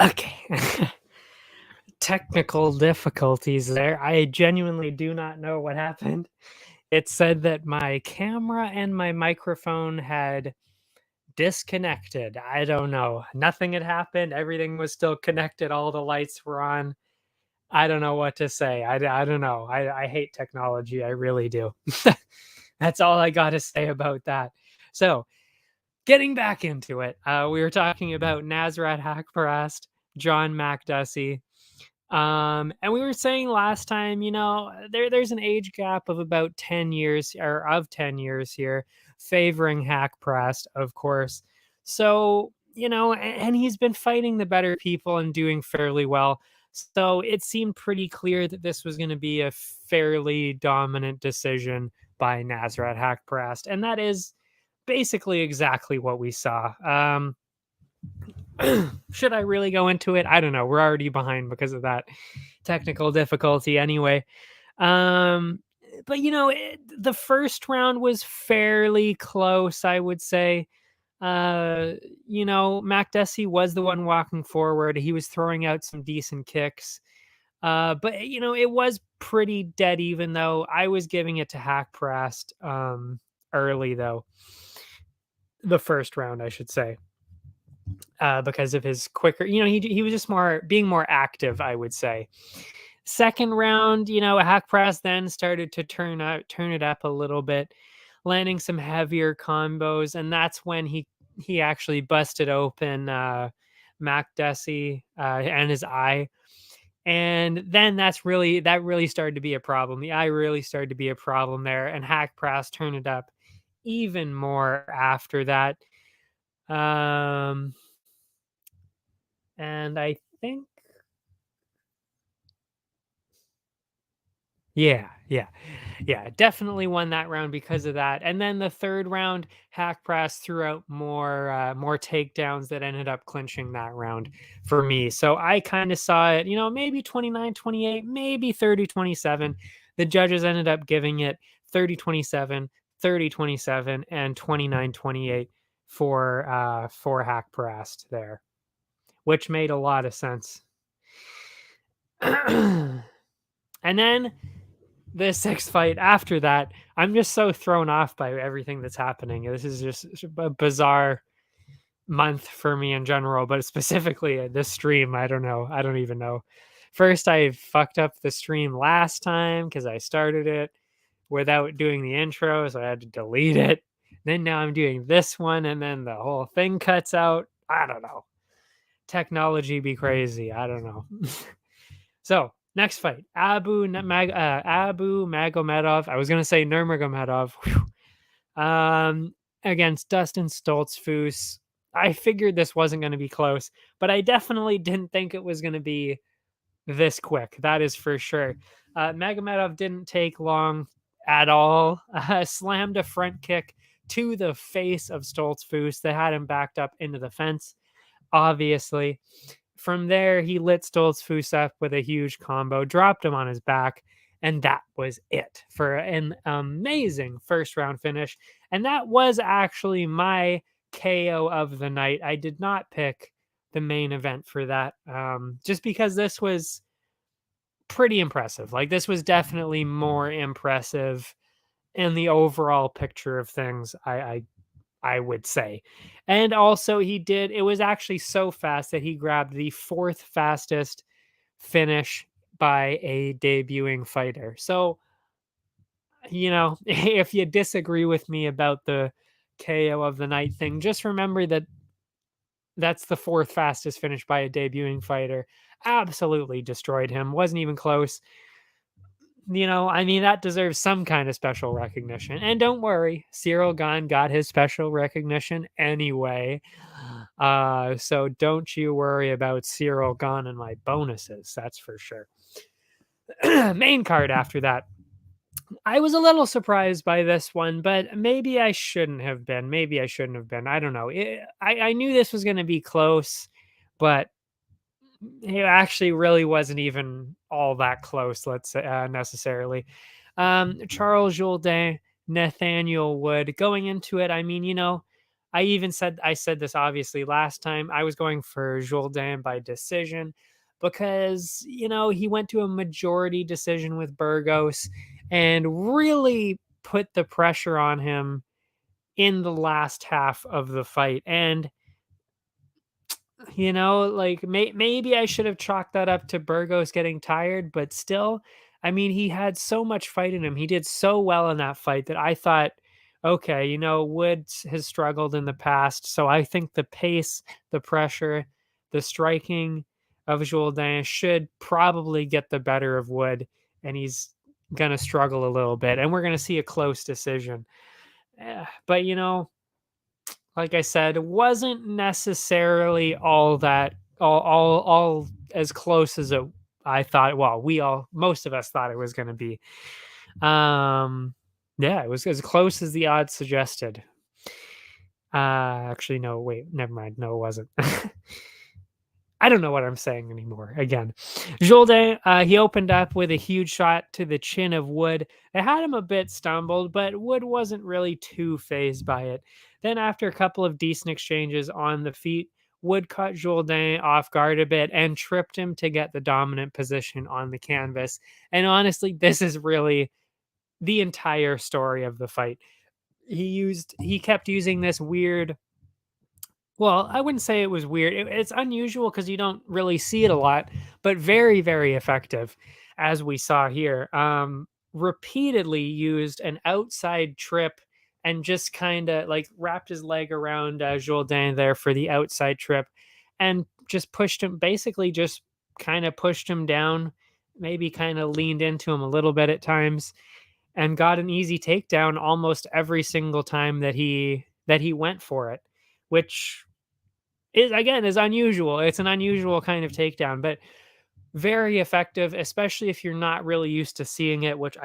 Okay. Technical difficulties there. I genuinely do not know what happened. It said that my camera and my microphone had disconnected. I don't know. Nothing had happened. Everything was still connected. All the lights were on. I don't know what to say. I don't know. I hate technology. I really do. That's all I got to say about that. So, getting back into it, we were talking about Nasrat Haqparast, John Makdessi. And we were saying last time, there's an age gap of about 10 years, or of 10 years here, favoring Haqparast, of course. So, and he's been fighting the better people and doing fairly well. So it seemed pretty clear that this was going to be a fairly dominant decision by Nasrat Haqparast. And that is basically exactly what we saw. Should I really go into it? I don't know. We're already behind because of that technical difficulty anyway. But the first round was fairly close, I would say. Makdessi was the one walking forward. He was throwing out some decent kicks. But it was pretty dead even, though I was giving it to Haqparast early, though. The first round, I should say. Because of his quicker, he was just being more active, I would say. Second round, Haqparast then started to turn it up a little bit, landing some heavier combos, and that's when he actually busted open Makdessi and his eye. And then that really started to be a problem. The eye really started to be a problem there, and Haqparast turned it up even more after that. And I think, yeah, definitely won that round because of that. And then the third round, Haqparast threw out more takedowns that ended up clinching that round for me. So I kind of saw it, maybe 29-28, maybe 30-27. The judges ended up giving it 30-27, 30-27, and 29-28 for Haqparast there, which made a lot of sense. And then the sixth fight after that, I'm just so thrown off by everything that's happening. This is just a bizarre month for me in general, but specifically this stream, I don't know. I don't even know. First, I fucked up the stream last time because I started it without doing the intro, so I had to delete it. Then now I'm doing this one, and then the whole thing cuts out. I don't know. Technology be crazy. I don't know. So, next fight, Abus Magomedov. I was going to say Nurmagomedov. Against Dustin Stoltzfus. I figured this wasn't going to be close, but I definitely didn't think it was going to be this quick. That is for sure. Magomedov didn't take long at all. Slammed a front kick to the face of Stoltzfus that had him backed up into the fence, obviously. From there, he lit Stoltzfus up with a huge combo, dropped him on his back, and that was it for an amazing first round finish. And that was actually my KO of the night. I did not pick the main event for that, just because this was pretty impressive. Like, this was definitely more impressive in the overall picture of things, I would say. And also it was actually so fast that he grabbed the fourth fastest finish by a debuting fighter. So, if you disagree with me about the KO of the night thing, just remember that that's the fourth fastest finish by a debuting fighter. Absolutely destroyed him. Wasn't even close. That deserves some kind of special recognition. And don't worry, Ciryl Gane got his special recognition anyway. So don't you worry about Ciryl Gane and my bonuses. That's for sure. Main card after that. I was a little surprised by this one, but maybe I shouldn't have been. I don't know. I knew this was going to be close, but it actually really wasn't even all that close, let's say, necessarily. Charles Jourdain, Nathaniel Wood. Going into it, I said this obviously last time. I was going for Jourdain by decision because, he went to a majority decision with Burgos and really put the pressure on him in the last half of the fight. And like maybe I should have chalked that up to Burgos getting tired, but still, I mean, he had so much fight in him. He did so well in that fight that I thought, okay, Woods has struggled in the past. So I think the pace, the pressure, the striking of Jourdain should probably get the better of Wood, and he's going to struggle a little bit. And we're going to see a close decision. But, like I said, it wasn't necessarily all that all as close as I thought. Well, most of us thought it was going to be. Yeah, it was as close as the odds suggested. Actually, no, wait, never mind. No, it wasn't. I don't know what I'm saying anymore. Again, Jourdain, he opened up with a huge shot to the chin of Wood. It had him a bit stumbled, but Wood wasn't really too phased by it. Then, after a couple of decent exchanges on the feet, Wood caught Jourdain off guard a bit and tripped him to get the dominant position on the canvas. And honestly, this is really the entire story of the fight. He kept using this weird. Well, I wouldn't say it was weird. It's unusual because you don't really see it a lot, but very, very effective, as we saw here. Repeatedly used an outside trip and just kind of like wrapped his leg around Jourdain there for the outside trip and just pushed him, basically just kind of pushed him down, maybe kind of leaned into him a little bit at times and got an easy takedown almost every single time that he went for it, which is unusual. It's an unusual kind of takedown, but very effective, especially if you're not really used to seeing it, which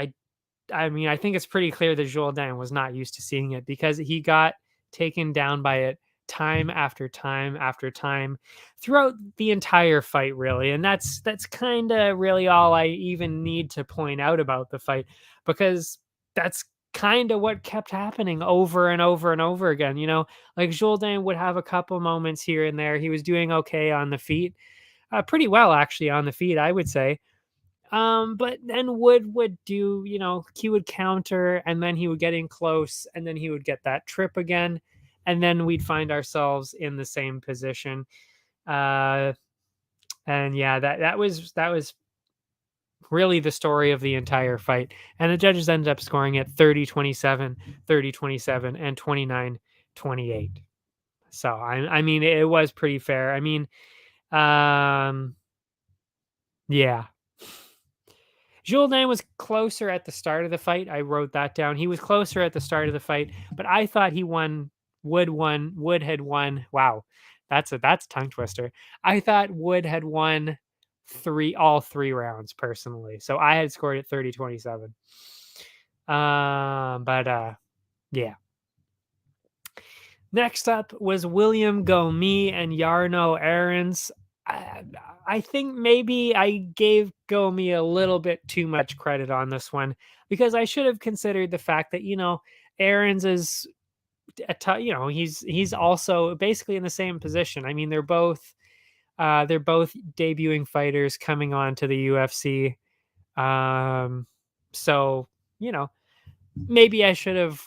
I mean, I think it's pretty clear that Jourdain was not used to seeing it because he got taken down by it time after time after time throughout the entire fight, really. And that's kind of really all I even need to point out about the fight, because that's kind of what kept happening over and over and over again. Like Jourdain would have a couple moments here and there. He was doing okay on the feet, pretty well actually on the feet, I would say. But then Wood would do, he would counter and then he would get in close and then he would get that trip again. And then we'd find ourselves in the same position. And yeah, that was really the story of the entire fight. And the judges ended up scoring it 30-27, 30-27, and 29-28. So I mean, it was pretty fair. I mean, yeah. Jourdain was closer at the start of the fight. I wrote that down. He was closer at the start of the fight, but I thought he won. Wood had won. Wow, that's a tongue twister. I thought Wood had won all three rounds personally. So I had scored at 30-27. But yeah. Next up was William Gomis and Jarno Arons. I think maybe I gave Gomis a little bit too much credit on this one because I should have considered the fact that Arons is he's also basically in the same position. I mean, they're both debuting fighters coming on to the UFC. So maybe I should have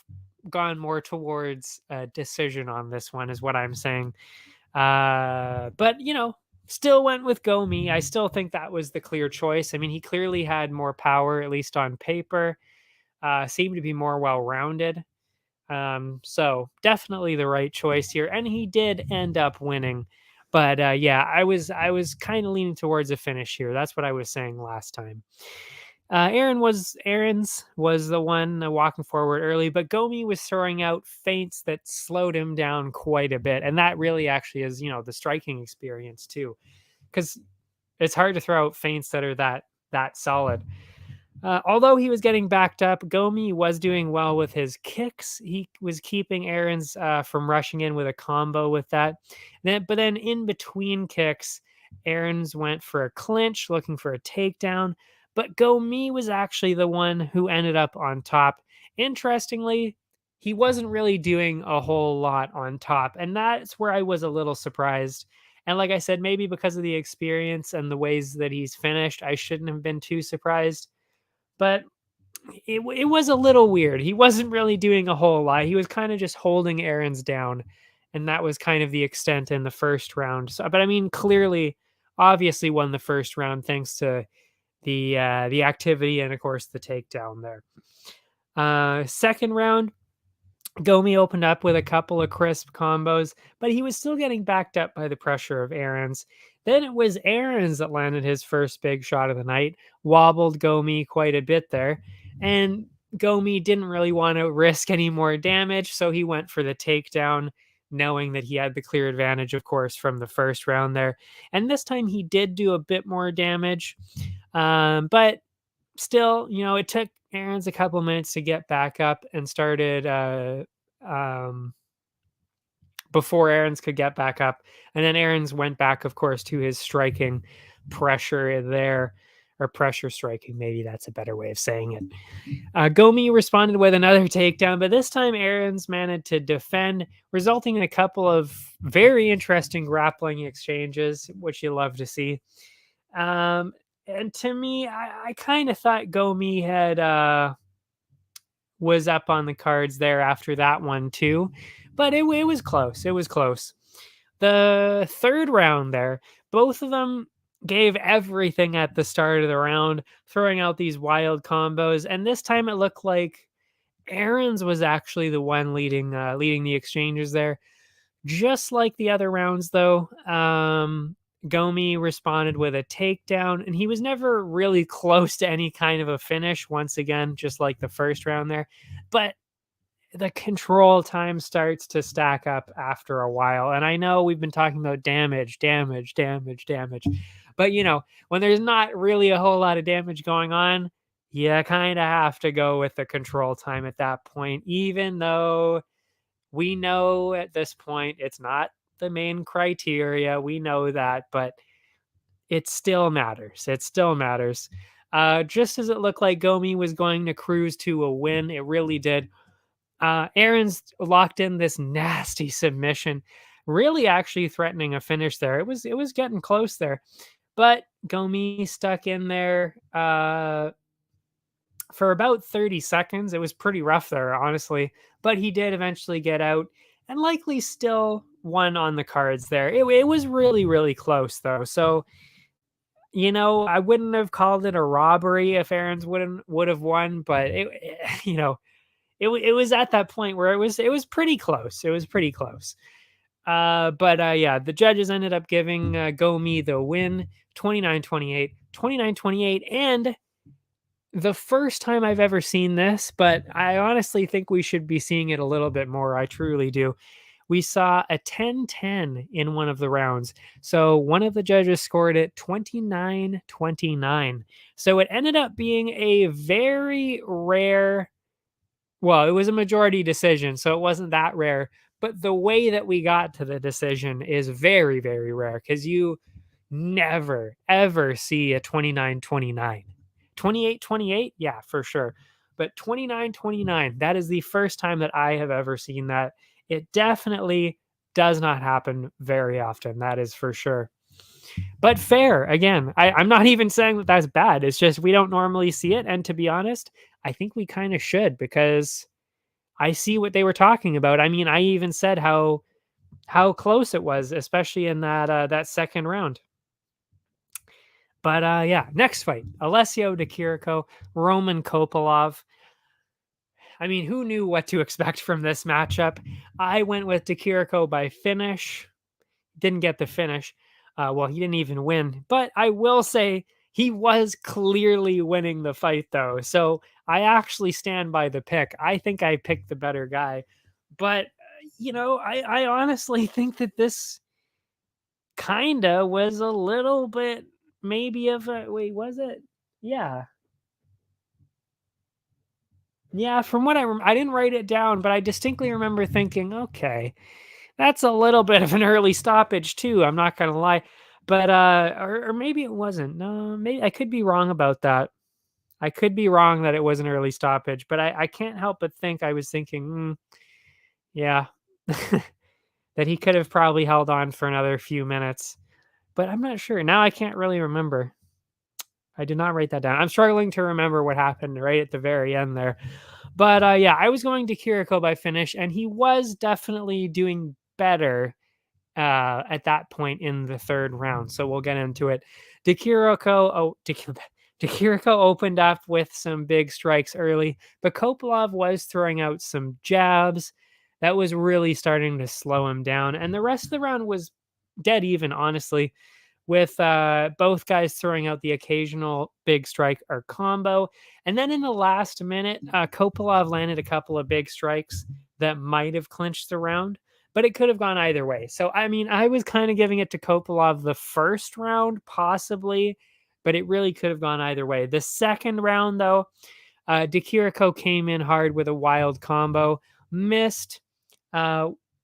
gone more towards a decision on this one, is what I'm saying. But still went with Gomis. I still think that was the clear choice. I mean, he clearly had more power, at least on paper. Seemed to be more well-rounded. So definitely the right choice here, and he did end up winning. But yeah, I was kind of leaning towards a finish here. That's what I was saying last time. Arons was the one walking forward early, but Gomis was throwing out feints that slowed him down quite a bit, and that really actually is the striking experience too, because it's hard to throw out feints that are that solid. Although he was getting backed up, Gomis was doing well with his kicks. He was keeping Arons from rushing in with a combo with that. But then in between kicks, Arons went for a clinch, looking for a takedown. But Gomis was actually the one who ended up on top. Interestingly, he wasn't really doing a whole lot on top. And that's where I was a little surprised. And like I said, maybe because of the experience and the ways that he's finished, I shouldn't have been too surprised. But it was a little weird. He wasn't really doing a whole lot. He was kind of just holding Aarons down. And that was kind of the extent in the first round. So, but I mean, clearly, obviously won the first round thanks to the activity and of course the takedown there. Second round, Gomi opened up with a couple of crisp combos, but he was still getting backed up by the pressure of Aarons. Then it was Aarons that landed his first big shot of the night, wobbled Gomi quite a bit there, and Gomi didn't really want to risk any more damage, so he went for the takedown, knowing that he had the clear advantage, of course, from the first round there. And this time he did do a bit more damage, but still, it took Aarons a couple minutes to get back up and started before Aarons could get back up. And then Aarons went back, of course, to his striking pressure there, or pressure striking. Maybe that's a better way of saying it. Gomi responded with another takedown, but this time Aarons managed to defend, resulting in a couple of very interesting grappling exchanges, which you love to see. And to me, I kind of thought Gomi had was up on the cards there after that one too, but it was close. It was close. The third round there, both of them gave everything at the start of the round, throwing out these wild combos, and this time it looked like Aarons was actually the one leading the exchanges there. Just like the other rounds, though, Gomi responded with a takedown, and he was never really close to any kind of a finish, once again, just like the first round there. But the control time starts to stack up after a while. And I know we've been talking about damage. But, when there's not really a whole lot of damage going on, you kind of have to go with the control time at that point, even though we know at this point it's not the main criteria. We know that, but it still matters. It still matters. Just as it looked like Gomi was going to cruise to a win, it really did. Aarons locked in this nasty submission, really actually threatening a finish there. It was getting close there, but Gomi stuck in there for about 30 seconds. It was pretty rough there, honestly, but he did eventually get out and likely still won on the cards there. It was really, really close though. So, I wouldn't have called it a robbery if Aarons would have won, but it was at that point where it was pretty close. It was pretty close. But the judges ended up giving Gomi the win, 29-28, 29-28, and the first time I've ever seen this, but I honestly think we should be seeing it a little bit more. I truly do. We saw a 10-10 in one of the rounds. So one of the judges scored it 29-29. So it ended up being a very rare, well, it was a majority decision, so it wasn't that rare. But the way that we got to the decision is very, very rare because you never, ever see a 29-29. 28-28, yeah, for sure. But 29-29, that is the first time that I have ever seen that. It definitely does not happen very often, that is for sure. But fair, again, I'm not even saying that that's bad. It's just we don't normally see it. And to be honest, I think we kind of should, because I see what they were talking about. I mean, I even said how close it was, especially in that second round. But next fight, Alessio Di Chirico, Roman Kopylov. I mean, who knew what to expect from this matchup? I went with Di Chirico by finish. Didn't get the finish. Well, he didn't even win. But I will say he was clearly winning the fight, though. So I actually stand by the pick. I think I picked the better guy. But, I honestly think that this kind of was a little bit maybe of a, wait, was it? Yeah. Yeah, from what I didn't write it down, but I distinctly remember thinking, okay, that's a little bit of an early stoppage too. I'm not going to lie. But or maybe it wasn't. No, maybe I could be wrong about that. I could be wrong that it was an early stoppage, but I can't help but think I was thinking, yeah, that he could have probably held on for another few minutes, but I'm not sure. Now I can't really remember. I did not write that down. I'm struggling to remember what happened right at the very end there. But yeah, I was going to Kiriko by finish, and he was definitely doing better at that point in the third round. So we'll get into it. Kiriko opened up with some big strikes early, but Kopylov was throwing out some jabs. That was really starting to slow him down. And the rest of the round was dead even, honestly, with both guys throwing out the occasional big strike or combo. And then in the last minute, Kopylov landed a couple of big strikes that might have clinched the round, but it could have gone either way. So, I mean, I was kind of giving it to Kopylov the first round, possibly, but it really could have gone either way. The second round, though, Kiriko came in hard with a wild combo, missed,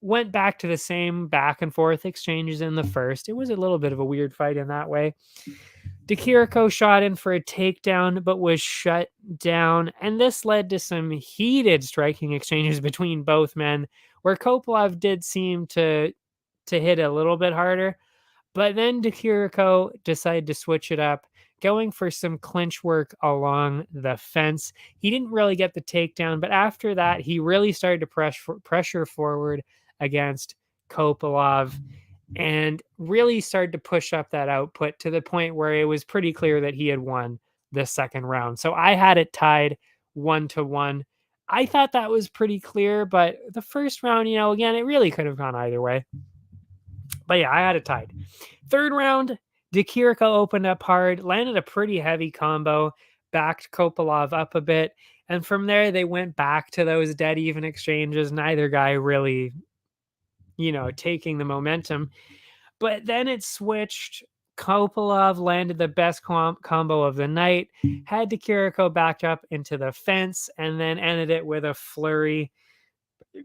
went back to the same back and forth exchanges in the first. It was a little bit of a weird fight in that way. Kiriko shot in for a takedown, but was shut down. And this led to some heated striking exchanges between both men, where Kopylov did seem to hit a little bit harder. But then Kiriko decided to switch it up, going for some clinch work along the fence. He didn't really get the takedown, but after that, he really started to pressure forward against Kopylov and really started to push up that output to the point where it was pretty clear that he had won the second round. So I had it tied 1-1. I thought that was pretty clear, but the first round, again, it really could have gone either way. But yeah, I had it tied. Third round, Kiriko opened up hard, landed a pretty heavy combo, backed Kopylov up a bit, and from there they went back to those dead even exchanges. Neither guy really, taking the momentum. But then it switched. Kopylov landed the best combo of the night, had Kiriko back up into the fence, and then ended it with a flurry,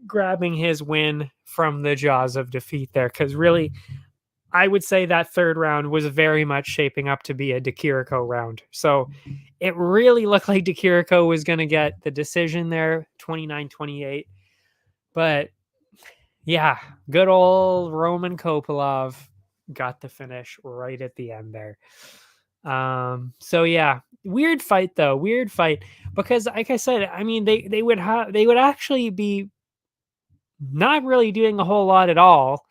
grabbing his win from the jaws of defeat there. Because really, I would say that third round was very much shaping up to be a Kiriko round. So it really looked like Kiriko was going to get the decision there, 29-28. But yeah, good old Roman Kopylov got the finish right at the end there. So yeah, weird fight though, because like I said, I mean they would actually be not really doing a whole lot at all.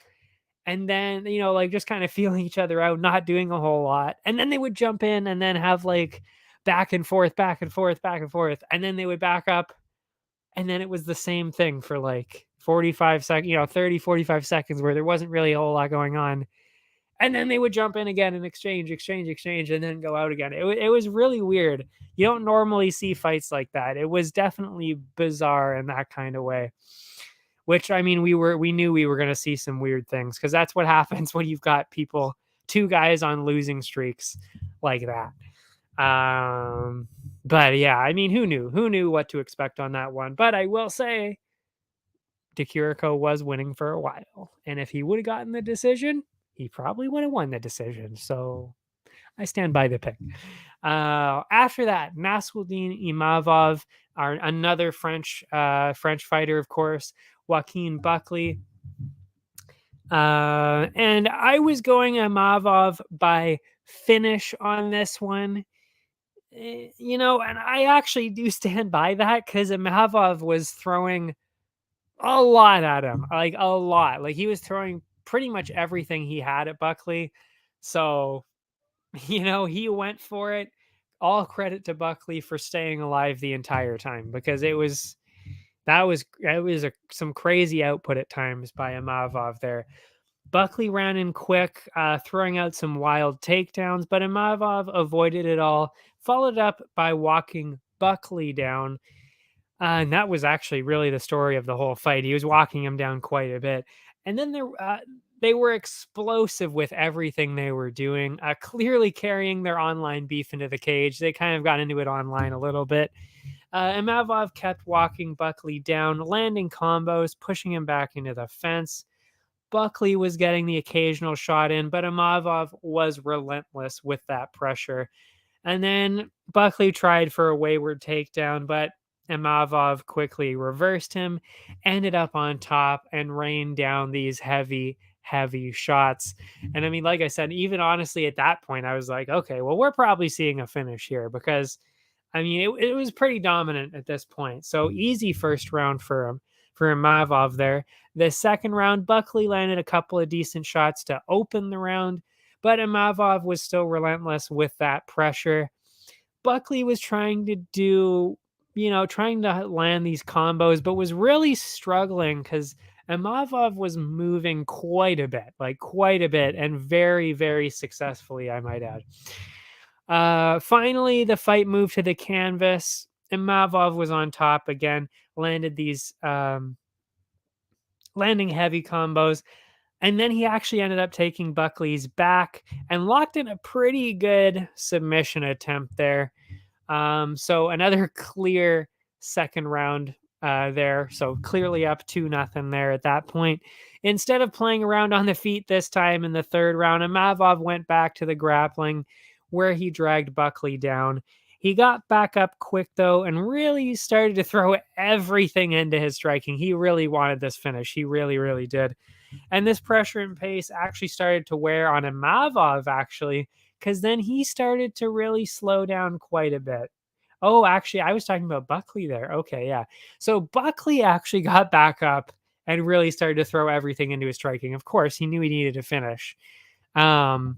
And then, just kind of feeling each other out, not doing a whole lot. And then they would jump in and then have like back and forth, back and forth, back and forth. And then they would back up. And then it was the same thing for like 45 seconds, 30, 45 seconds where there wasn't really a whole lot going on. And then they would jump in again and exchange, and then go out again. It was really weird. You don't normally see fights like that. It was definitely bizarre in that kind of way. Which, I mean, we knew we were going to see some weird things, because that's what happens when you've got two guys on losing streaks like that. But yeah, I mean, who knew what to expect on that one? But I will say, Kiriko was winning for a while, and if he would have gotten the decision, he probably would have won the decision. So I stand by the pick. After that, Nassourdine Imavov, another French fighter, of course, Joaquin Buckley. And I was going Imavov by finish on this one. And I actually do stand by that, because Imavov was throwing a lot at him, like a lot. Like he was throwing pretty much everything he had at Buckley. So, he went for it. All credit to Buckley for staying alive the entire time, because that was some crazy output at times by Imavov there. Buckley ran in quick, throwing out some wild takedowns, but Imavov avoided it all, followed up by walking Buckley down. And that was actually really the story of the whole fight. He was walking him down quite a bit. And then they were explosive with everything they were doing, clearly carrying their online beef into the cage. They kind of got into it online a little bit. Imavov kept walking Buckley down, landing combos, pushing him back into the fence. Buckley was getting the occasional shot in, but Imavov was relentless with that pressure. And then Buckley tried for a wayward takedown, but Imavov quickly reversed him, ended up on top, and rained down these heavy, heavy shots. And I mean, like I said, even honestly at that point, I was like, okay, well, we're probably seeing a finish here because I mean, it was pretty dominant at this point. So easy first round for him, for Imavov there. The second round, Buckley landed a couple of decent shots to open the round, but Imavov was still relentless with that pressure. Buckley was trying to do, trying to land these combos, but was really struggling because Imavov was moving quite a bit, and very, very successfully, I might add. Finally, the fight moved to the canvas, and Imavov was on top again, landed these landing heavy combos. And then he actually ended up taking Buckley's back and locked in a pretty good submission attempt there. So another clear second round there. So clearly up 2-0 there at that point. Instead of playing around on the feet this time in the third round, Imavov went back to the grappling where he dragged Buckley down. He got back up quick though and really started to throw everything into his striking. He really wanted this finish. He really, really did. And this pressure and pace actually started to wear on Imavov, actually, because then he started to really slow down quite a bit. Oh, actually, I was talking about Buckley there. Okay, yeah. So Buckley actually got back up and really started to throw everything into his striking. Of course, he knew he needed to finish. And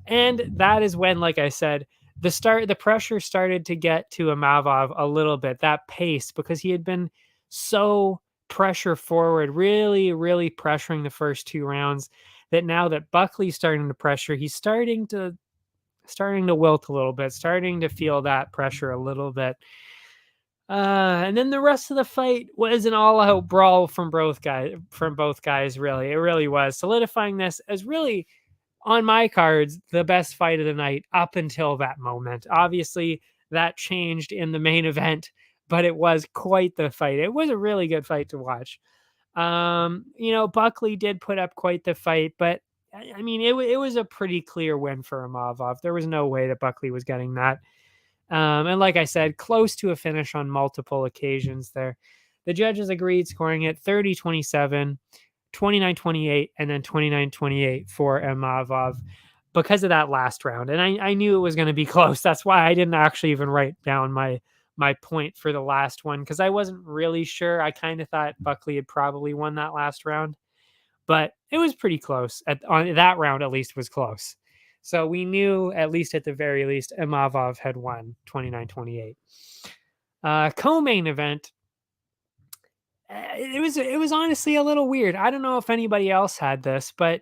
that is when, like I said, the pressure started to get to Imavov a little bit, that pace, because he had been so pressure forward, really, really pressuring the first two rounds, that now that Buckley's starting to pressure, he's starting to wilt a little bit, starting to feel that pressure a little bit. And then the rest of the fight was an all-out brawl from both guys, really. It really was, solidifying this as really, on my cards, the best fight of the night up until that moment. Obviously, that changed in the main event, but it was quite the fight. It was a really good fight to watch. Buckley did put up quite the fight, but I mean, it was a pretty clear win for Imavov. There was no way that Buckley was getting that. And like I said, close to a finish on multiple occasions there. The judges agreed, scoring it 30-27, 29-28, and then 29-28 for Imavov because of that last round. And I knew it was going to be close. That's why I didn't actually even write down my point for the last one, because I wasn't really sure. I kind of thought Buckley had probably won that last round, but it was pretty close. On that round, at least, was close. So we knew, at least at the very least, Imavov had won 29-28. Co-main event. It was honestly a little weird. I don't know if anybody else had this, but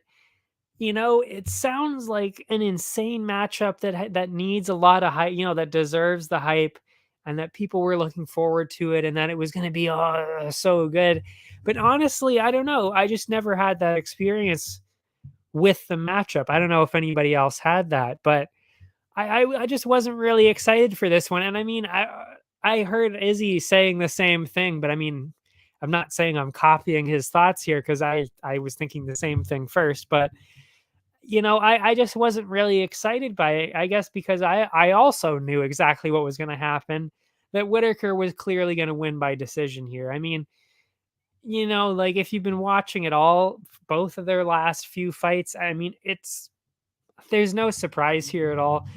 it sounds like an insane matchup that needs a lot of hype, that deserves the hype, and that people were looking forward to it, and that it was going to be so good. But honestly, I don't know. I just never had that experience with the matchup. I don't know if anybody else had that, but I just wasn't really excited for this one. And I mean, I heard Izzy saying the same thing, but I mean, I'm not saying I'm copying his thoughts here, because I was thinking the same thing first, but I just wasn't really excited by it, I guess, because I also knew exactly what was going to happen, that Whittaker was clearly going to win by decision here. I mean, like, if you've been watching it all, both of their last few fights, I mean, there's no surprise here at all.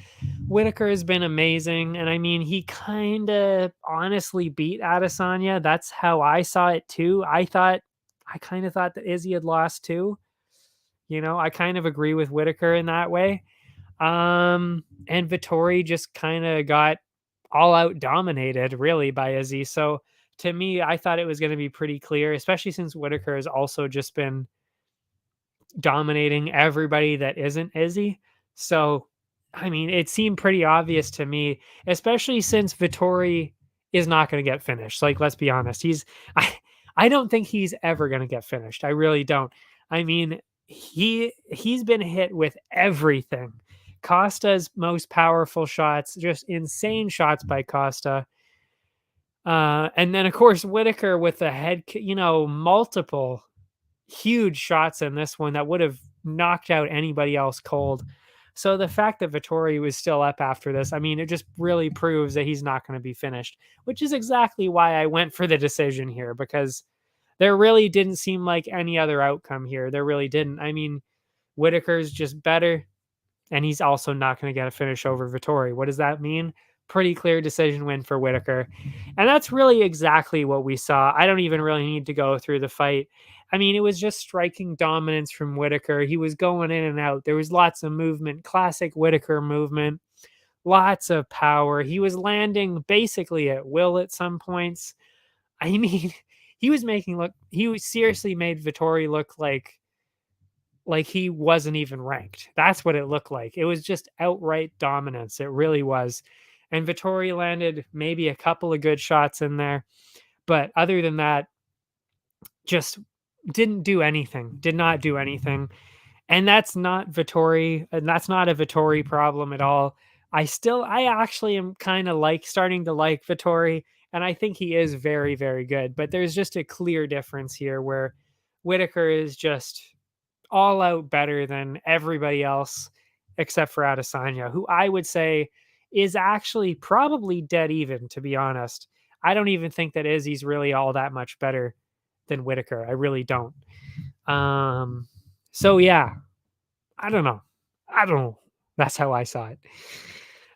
Whittaker has been amazing, and I mean, he kind of honestly beat Adesanya. That's how I saw it too. I kind of thought that Izzy had lost too. I kind of agree with Whittaker in that way. And Vettori just kind of got all out dominated, really, by Izzy. So to me, I thought it was going to be pretty clear, especially since Whittaker has also just been dominating everybody that isn't Izzy. So, I mean, it seemed pretty obvious to me, especially since Vettori is not going to get finished. Like, let's be honest. I don't think he's ever going to get finished. I really don't. I mean, he's been hit with everything. Costa's most powerful shots, just insane shots by Costa. And then, of course, Whittaker with the head, multiple huge shots in this one that would have knocked out anybody else cold. So the fact that Vettori was still up after this, I mean, it just really proves that he's not going to be finished, which is exactly why I went for the decision here, because there really didn't seem like any other outcome here. There really didn't. I mean, Whittaker's just better, and he's also not going to get a finish over Vettori. What does that mean? Pretty clear decision win for Whittaker. And that's really exactly what we saw. I don't even really need to go through the fight. I mean, it was just striking dominance from Whittaker. He was going in and out. There was lots of movement, classic Whittaker movement, lots of power. He was landing basically at will at some points. I mean, he seriously made Vettori look like he wasn't even ranked. That's what it looked like. It was just outright dominance. It really was. And Vettori landed maybe a couple of good shots in there. But other than that, just didn't do anything, did not do anything. And that's not Vettori, and that's not a Vettori problem at all. I actually am kind of starting to like Vettori, and I think he is very, very good. But there's just a clear difference here where Whittaker is just all out better than everybody else except for Adesanya, who I would say is actually probably dead even, to be honest. I don't even think that Izzy's really all that much better than Whittaker. I really don't. So yeah, I don't know. That's how I saw it.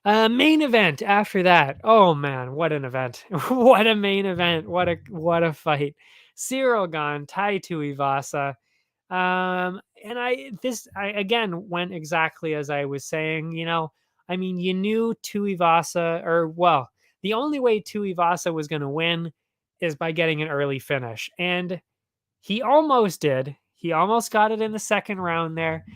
Main event after that. Oh man, what an event. What a main event. What a fight. Ciryl Gane, Tai Tuivasa. And I again went exactly as I was saying, I mean, you knew Tuivasa, or well, the only way Tuivasa was going to win is by getting an early finish. And he almost did. He almost got it in the second round there.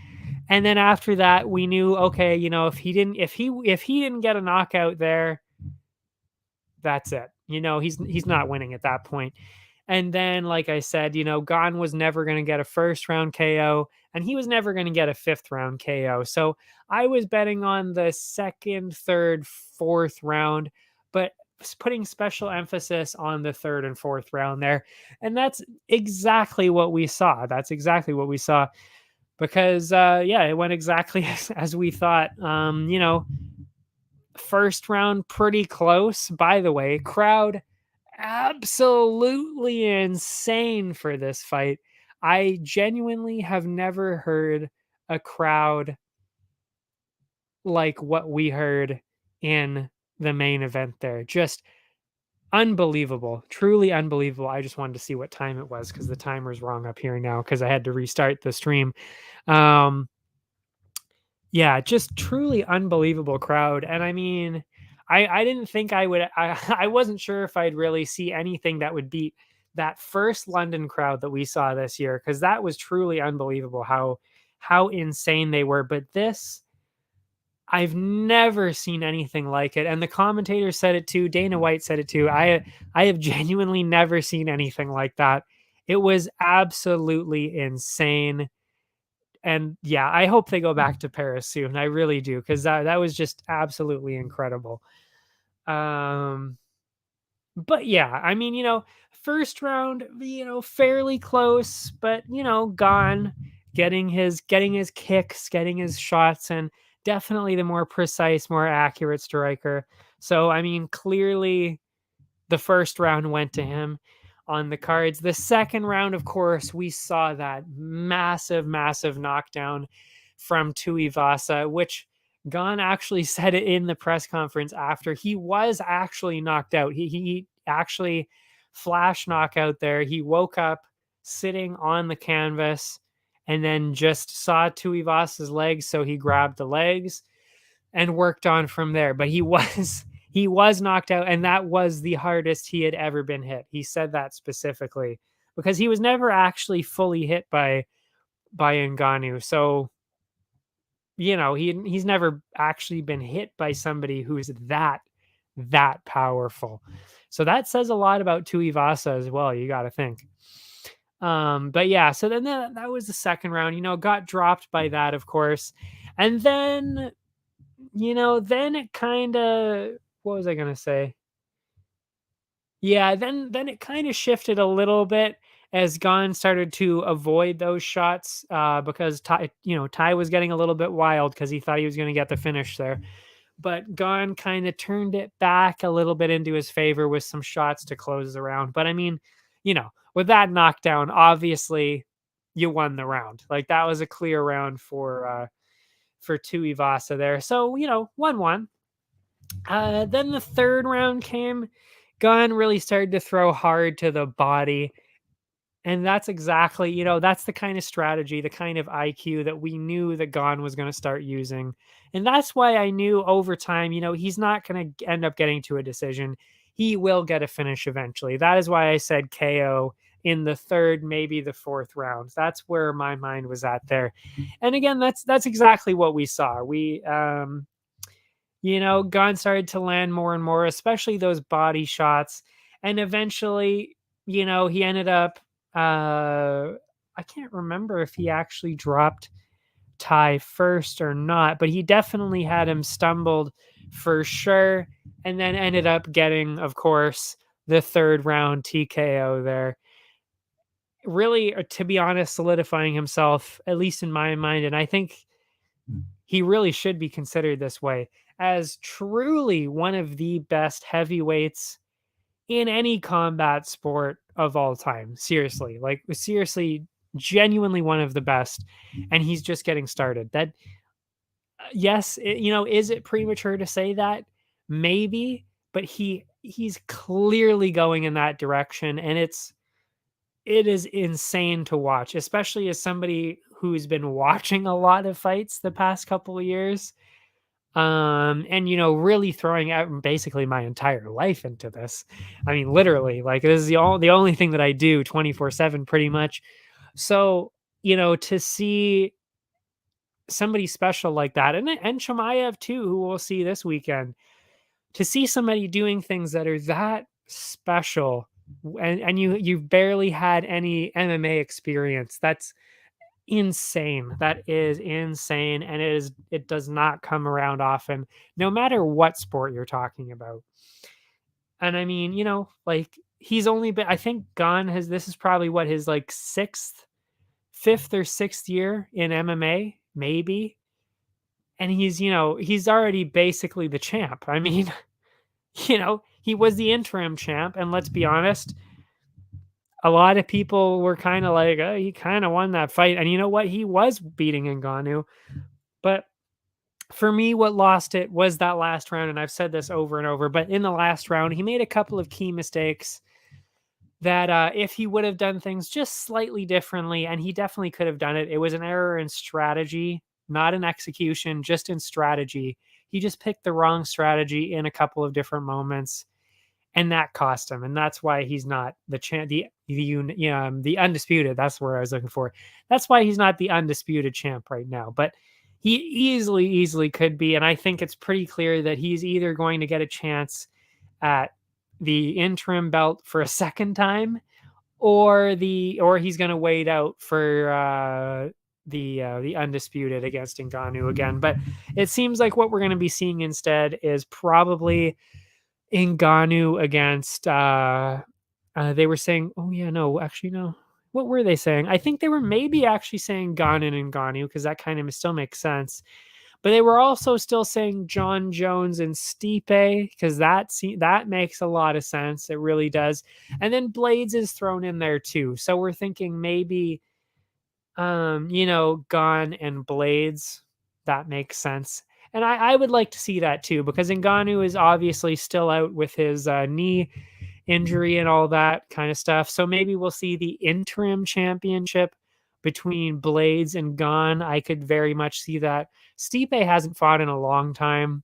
And then after that, we knew, okay, if he didn't get a knockout there, that's it. He's not winning at that point. And then, like I said, Gane was never going to get a first round KO, and he was never going to get a fifth round KO. So I was betting on the second, third, fourth round, but putting special emphasis on the third and fourth round there. And that's exactly what we saw. Because, it went exactly as we thought. First round, pretty close. By the way, crowd absolutely insane for this fight. I genuinely have never heard a crowd like what we heard in the main event there. Just unbelievable, truly unbelievable. I just wanted to see what time it was because the timer's wrong up here now because I had to restart the stream. Yeah, just truly unbelievable crowd. And I mean, I didn't think I would, I wasn't sure if I'd really see anything that would beat that first London crowd that we saw this year, because that was truly unbelievable how insane they were. But this, I've never seen anything like it. And the commentator said it too. Dana White said it too. I have genuinely never seen anything like that. It was absolutely insane. And yeah, I hope they go back to Paris soon. I really do, because that was just absolutely incredible. But yeah, I mean, first round, fairly close, but Gane getting his kicks, getting his shots, and definitely the more precise, more accurate striker. So I mean, clearly the first round went to him on the cards. The second round, of course, we saw that massive knockdown from Tuivasa, which Gane actually said it in the press conference after. He was actually knocked out. He actually flash knockout there. He woke up sitting on the canvas and then just saw Tuivasa's legs, so he grabbed the legs and worked on from there. But he was knocked out, and that was the hardest he had ever been hit. He said that specifically because he was never actually fully hit by Ngannou. So, he's never actually been hit by somebody who's that powerful. So that says a lot about Tuivasa as well, you got to think. But yeah, so then that was the second round, got dropped by that, of course. And then, then it kind of, what was I going to say? Yeah, then it kind of shifted a little bit, as Gane started to avoid those shots because Ty was getting a little bit wild because he thought he was going to get the finish there. But Gane kind of turned it back a little bit into his favor with some shots to close the round. But I mean, with that knockdown, obviously you won the round. Like, that was a clear round for Tuivasa there. So, 1-1. Then the third round came. Gane really started to throw hard to the body. And that's exactly, that's the kind of strategy, the kind of IQ that we knew that Gane was going to start using. And that's why I knew over time, he's not going to end up getting to a decision. He will get a finish eventually. That is why I said KO in the third, maybe the fourth round. That's where my mind was at there. And again, that's exactly what we saw. Gane started to land more and more, especially those body shots. And eventually, he ended up, I can't remember if he actually dropped Ty first or not, but he definitely had him stumbled for sure. And then ended up getting, of course, the third round TKO there. Really, to be honest, solidifying himself, at least in my mind. And I think he really should be considered this way, as truly one of the best heavyweights in any combat sport of all time. Seriously, genuinely one of the best. And he's just getting started. That, yes, is it premature to say that? Maybe, but he's clearly going in that direction. And it is insane to watch, especially as somebody who's been watching a lot of fights the past couple of years. And really throwing out basically my entire life into this. I mean, literally, like, this is the only thing that I do 24/7 pretty much. So, to see somebody special like that, and Chimaev too, who we'll see this weekend, to see somebody doing things that are that special, and you've barely had any MMA experience. That's insane. That is insane. And it does not come around often, no matter what sport you're talking about. And I mean, he's only been, I think this is probably what, his like fifth or sixth year in MMA, maybe. And he's already basically the champ. I mean, he was the interim champ, and let's be honest, a lot of people were kind of like, oh, he kind of won that fight. And you know what? He was beating Ngannou. But for me, what lost it was that last round. And I've said this over and over, but in the last round, he made a couple of key mistakes that if he would have done things just slightly differently, and he definitely could have done it, it was an error in strategy, not in execution, just in strategy. He just picked the wrong strategy in a couple of different moments. And that cost him, and that's why he's not the champ, the undisputed. That's where I was looking for. That's why he's not the undisputed champ right now. But he easily could be, and I think it's pretty clear that he's either going to get a chance at the interim belt for a second time, or he's going to wait out for the undisputed against Ngannou again. But it seems like what we're going to be seeing instead is probably Ngannou against they were saying, oh yeah, no, actually no. What were they saying? I think they were maybe actually saying Gane and Ngannou, because that kind of still makes sense. But they were also still saying John Jones and Stipe, because that makes a lot of sense. It really does. And then Blades is thrown in there too. So we're thinking maybe Gane and Blades. That makes sense. And I would like to see that too, because Ngannou is obviously still out with his knee injury and all that kind of stuff. So maybe we'll see the interim championship between Blades and Gane. I could very much see that. Stipe hasn't fought in a long time.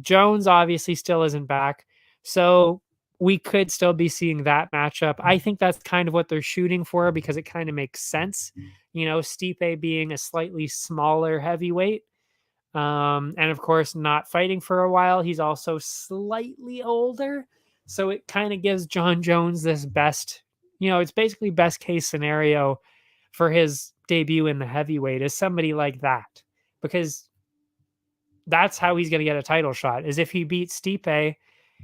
Jones obviously still isn't back. So we could still be seeing that matchup. I think that's kind of what they're shooting for, because it kind of makes sense. Stipe being a slightly smaller heavyweight. And of course, not fighting for a while. He's also slightly older. So it kind of gives John Jones this best, it's basically best case scenario for his debut in the heavyweight is somebody like that, because that's how he's going to get a title shot, is if he beats Stipe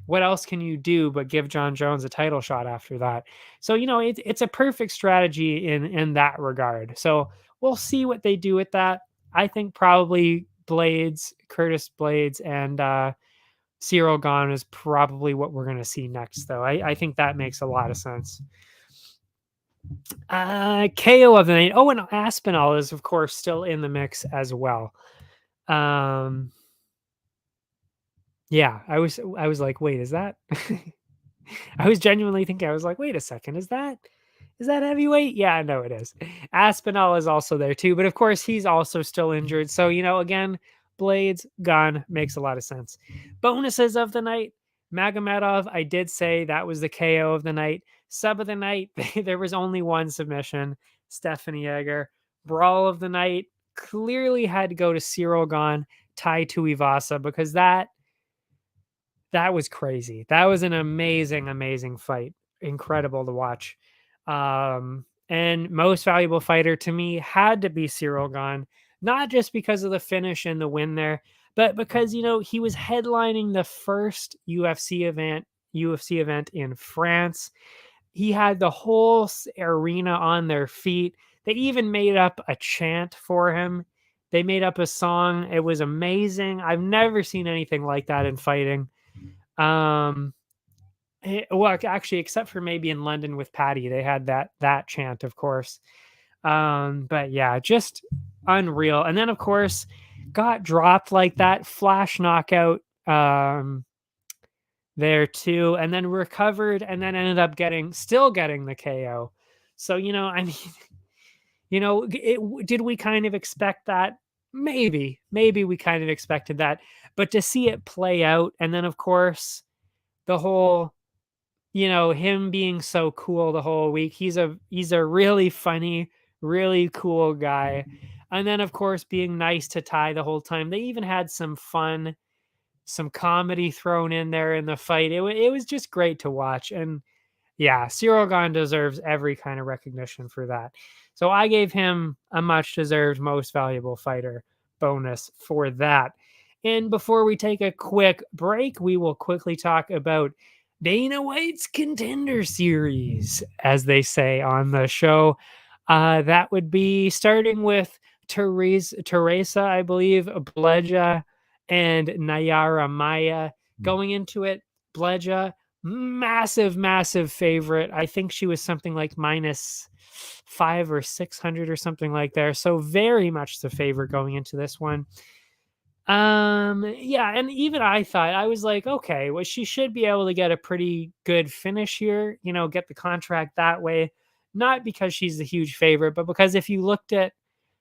what else can you do but give John Jones a title shot after that? So, it's a perfect strategy in that regard. So we'll see what they do with that. I think probably Curtis Blades, and Ciryl Gane is probably what we're going to see next, though. I think that makes a lot of sense. KO of the night. Oh, and Aspinall is, of course, still in the mix as well. Yeah, I was like, wait, is that? I was genuinely thinking, I was like, wait a second, is that heavyweight? Yeah, no, it is. Aspinall is also there too, but of course he's also still injured. So, again, Blades gone makes a lot of sense. Bonuses of the night. Magomedov, I did say that was the KO of the night. Sub of the night, there was only one submission, Stephanie Egger. Brawl of the night clearly had to go to Ciryl Gane, Tai Tuivasa, because that was crazy. That was an amazing, amazing fight. Incredible to watch. And most valuable fighter to me had to be Ciryl Gane, not just because of the finish and the win there, but because, he was headlining the first UFC event in France. He had the whole arena on their feet. They even made up a chant for him. They made up a song. It was amazing. I've never seen anything like that in fighting. Well, actually, except for maybe in London with Patty, they had that chant, of course. But yeah, just unreal. And then, of course, got dropped like that, flash knockout there too, and then recovered, and then ended up still getting the KO. So, I mean, did we kind of expect that? Maybe we kind of expected that, but to see it play out, and then of course the whole, him being so cool the whole week. He's a really funny, really cool guy. And then of course being nice to Tai the whole time. They even had some fun, some comedy thrown in there in the fight. It was just great to watch. And yeah, Ciryl Gane deserves every kind of recognition for that. So I gave him a much deserved most valuable fighter bonus for that. And before we take a quick break, we will quickly talk about Dana White's Contender Series, as they say on the show. That would be starting with Tereza, I believe, Bledá, and Nayara Maya. Going into it, Bledá, massive favorite. I think she was something like minus 500 or 600 or something like there. So very much the favorite going into this one. Yeah, and even I thought, I was like, okay, well, she should be able to get a pretty good finish here, get the contract that way. Not because she's the huge favorite, but because if you looked at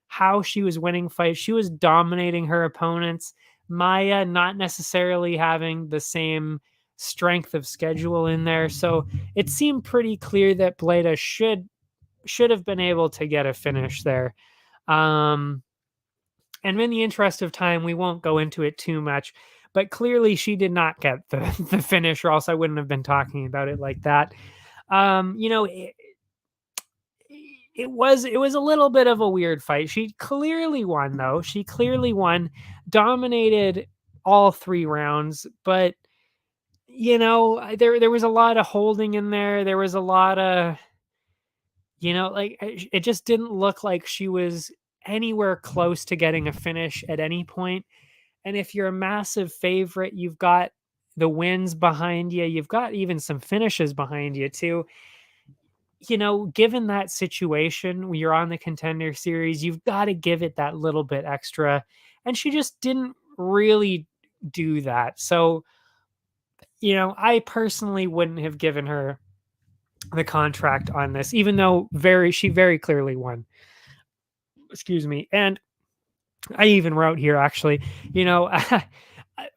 how she was winning fights, she was dominating her opponents. Maya not necessarily having the same strength of schedule in there. So it seemed pretty clear that Bledá should have been able to get a finish there. And in the interest of time, we won't go into it too much, but clearly she did not get the finish, or else I wouldn't have been talking about it like that. It was a little bit of a weird fight. She clearly won, though. She clearly won, dominated all 3 rounds, but there was a lot of holding in there. There was a lot of, it just didn't look like she was anywhere close to getting a finish at any point. And if you're a massive favorite, you've got the wins behind you, you've got even some finishes behind you too. Given that situation, when you're on the Contender Series, you've got to give it that little bit extra. And she just didn't really do that. So, I personally wouldn't have given her the contract on this, even though she very clearly won. Excuse me. And I even wrote here, actually,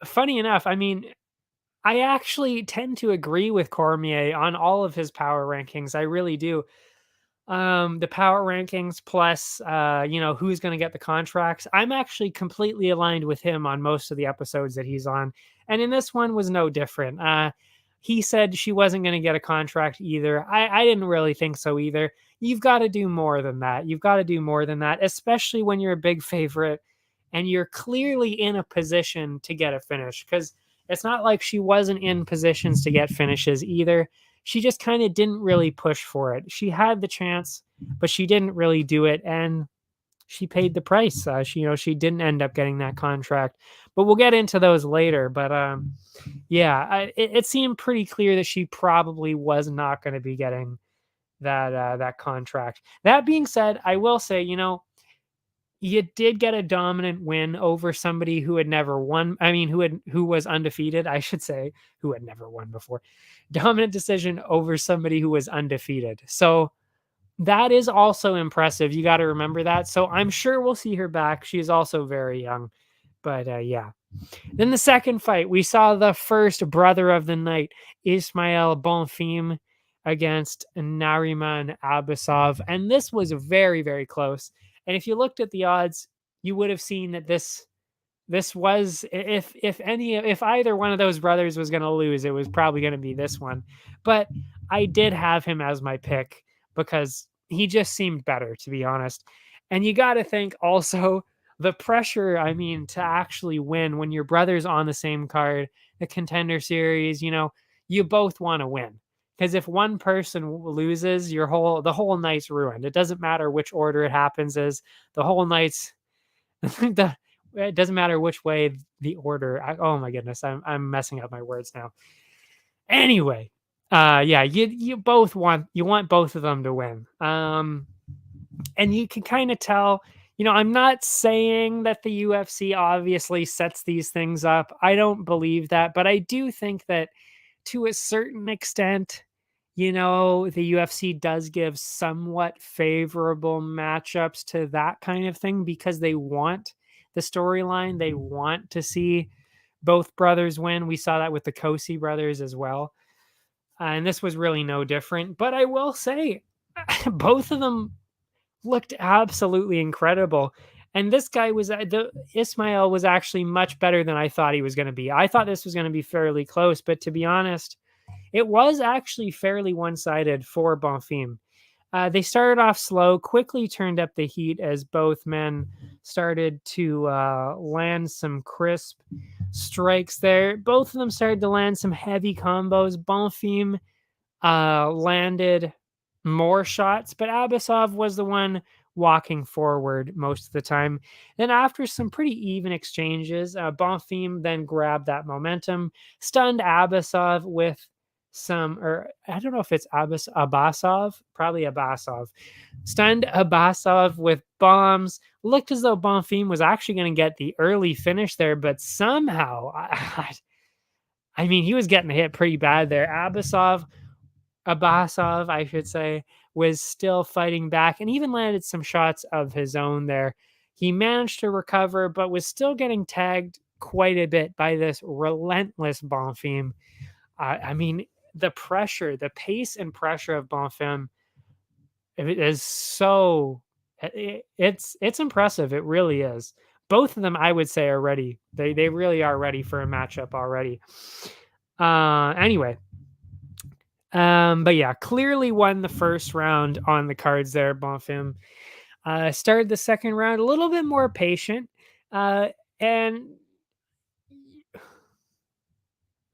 funny enough, I mean, I actually tend to agree with Cormier on all of his power rankings. I really do. The power rankings plus, who's going to get the contracts. I'm actually completely aligned with him on most of the episodes that he's on. And in this one was no different. He said she wasn't going to get a contract either. I didn't really think so either. You've got to do more than that. You've got to do more than that, especially when you're a big favorite and you're clearly in a position to get a finish. Because It's not like she wasn't in positions to get finishes either. She just kind of didn't really push for it. She had the chance, but she didn't really do it, and she paid the price. She didn't end up getting that contract, but we'll get into those later. But it seemed pretty clear that she probably was not going to be getting that contract. That being said, I will say, you did get a dominant win over somebody who had never won. I mean, who was undefeated, I should say, who had never won before. Dominant decision over somebody who was undefeated. So that is also impressive. You got to remember that. So I'm sure we'll see her back. She's also very young. But yeah. Then the second fight, we saw the first brother of the night, Ismael Bonfim against Nariman Abasov. And this was very, very close. And if you looked at the odds, you would have seen that this was, if either one of those brothers was going to lose, it was probably going to be this one. But I did have him as my pick because he just seemed better, to be honest. And you got to think also the pressure, to actually win when your brother's on the same card, the Contender Series, you both want to win. Because if one person loses, the whole night's ruined. It doesn't matter which order it happens is. The whole night's it doesn't matter which way the order. Oh my goodness, I'm messing up my words now. Anyway, you want both of them to win. And you can kind of tell. I'm not saying that the UFC obviously sets these things up. I don't believe that, but I do think that to a certain extent, the UFC does give somewhat favorable matchups to that kind of thing because they want the storyline. They want to see both brothers win. We saw that with the Kosi brothers as well. And this was really no different. But I will say, both of them looked absolutely incredible. And this guy Ismael was actually much better than I thought he was going to be. I thought this was going to be fairly close, but to be honest, it was actually fairly one-sided for Bonfim. They started off slow, quickly turned up the heat as both men started to land some crisp strikes there. Both of them started to land some heavy combos. Bonfim landed more shots, but Abasov was the one walking forward most of the time. Then after some pretty even exchanges, Bonfim then grabbed that momentum, stunned Abasov with I don't know if it's Abasov, probably Abasov. Stunned Abasov with bombs. Looked as though Bonfim was actually going to get the early finish there, but somehow, he was getting hit pretty bad there. Abasov, I should say, was still fighting back and even landed some shots of his own there. He managed to recover, but was still getting tagged quite a bit by this relentless Bonfim. The pressure, the pace and pressure of Bonfim is so... It's impressive. It really is. Both of them, I would say, are ready. They really are ready for a matchup already. Anyway. But yeah, clearly won the first round on the cards there, Bonfim. Started the second round a little bit more patient. And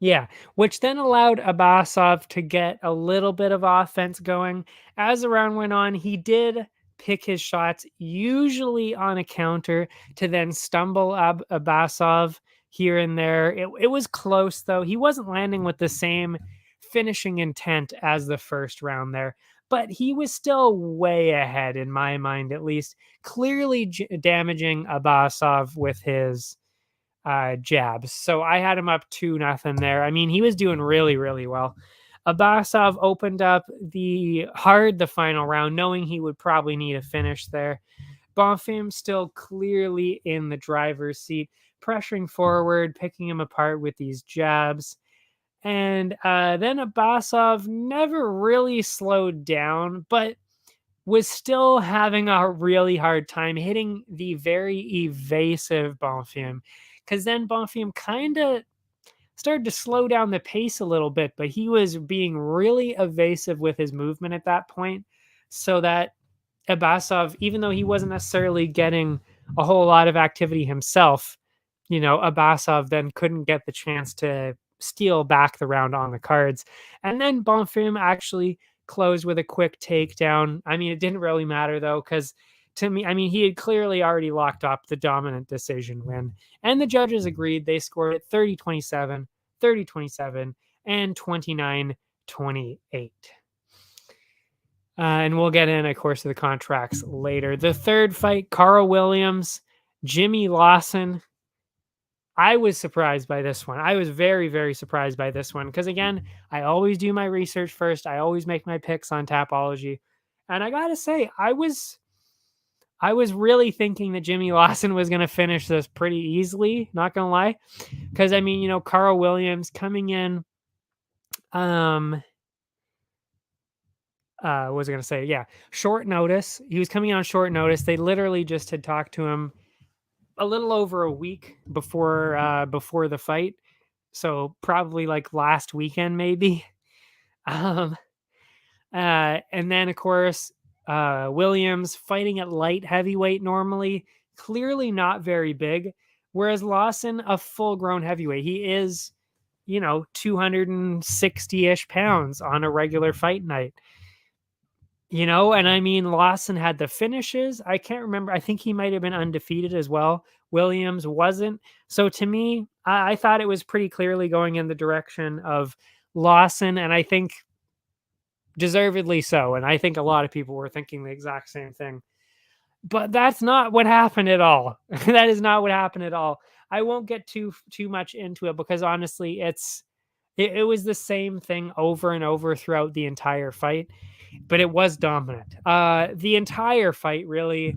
yeah, which then allowed Abasov to get a little bit of offense going. As the round went on, he did pick his shots, usually on a counter, to then stumble Abasov here and there. It was close, though. He wasn't landing with the same finishing intent as the first round there, but he was still way ahead in my mind, at least, clearly damaging Abasov with his jabs. So I had him up 2-0 there. He was doing really, really well. Abasov opened up the final round, knowing he would probably need a finish there. Bonfim still clearly in the driver's seat, pressuring forward, picking him apart with these jabs. And then Abasov never really slowed down, but was still having a really hard time hitting the very evasive Bonfim. Because then Bonfim kind of started to slow down the pace a little bit, but he was being really evasive with his movement at that point. So that Abasov, even though he wasn't necessarily getting a whole lot of activity himself, Abasov then couldn't get the chance to steal back the round on the cards. And then Bonfim actually closed with a quick takedown. I mean, it didn't really matter though, because to me, I mean, he had clearly already locked up the dominant decision win. And the judges agreed. They scored it 30-27, 30-27, and 29-28. And we'll get in, of course, to the contracts later. The third fight, Karl Williams, Jimmy Lawson. I was surprised by this one. I was very, very surprised by this one because, again, I always do my research first. I always make my picks on Tapology. And I got to say, I was really thinking that Jimmy Lawson was going to finish this pretty easily, not going to lie. Because, I mean, Karl Williams coming in, what was I going to say? Yeah, short notice. He was coming on short notice. They literally just had talked to him a little over a week before the fight, so probably like last weekend maybe. And then of course Williams fighting at light heavyweight, normally clearly not very big, whereas Lawson a full-grown heavyweight. He is 260-ish pounds on a regular fight night. And I mean, Lawson had the finishes. I can't remember. I think he might have been undefeated as well. Williams wasn't. So to me, I thought it was pretty clearly going in the direction of Lawson, and I think deservedly so. And I think a lot of people were thinking the exact same thing. But that's not what happened at all. That is not what happened at all. I won't get too much into it because honestly, it was the same thing over and over throughout the entire fight. But it was dominant. The entire fight, really,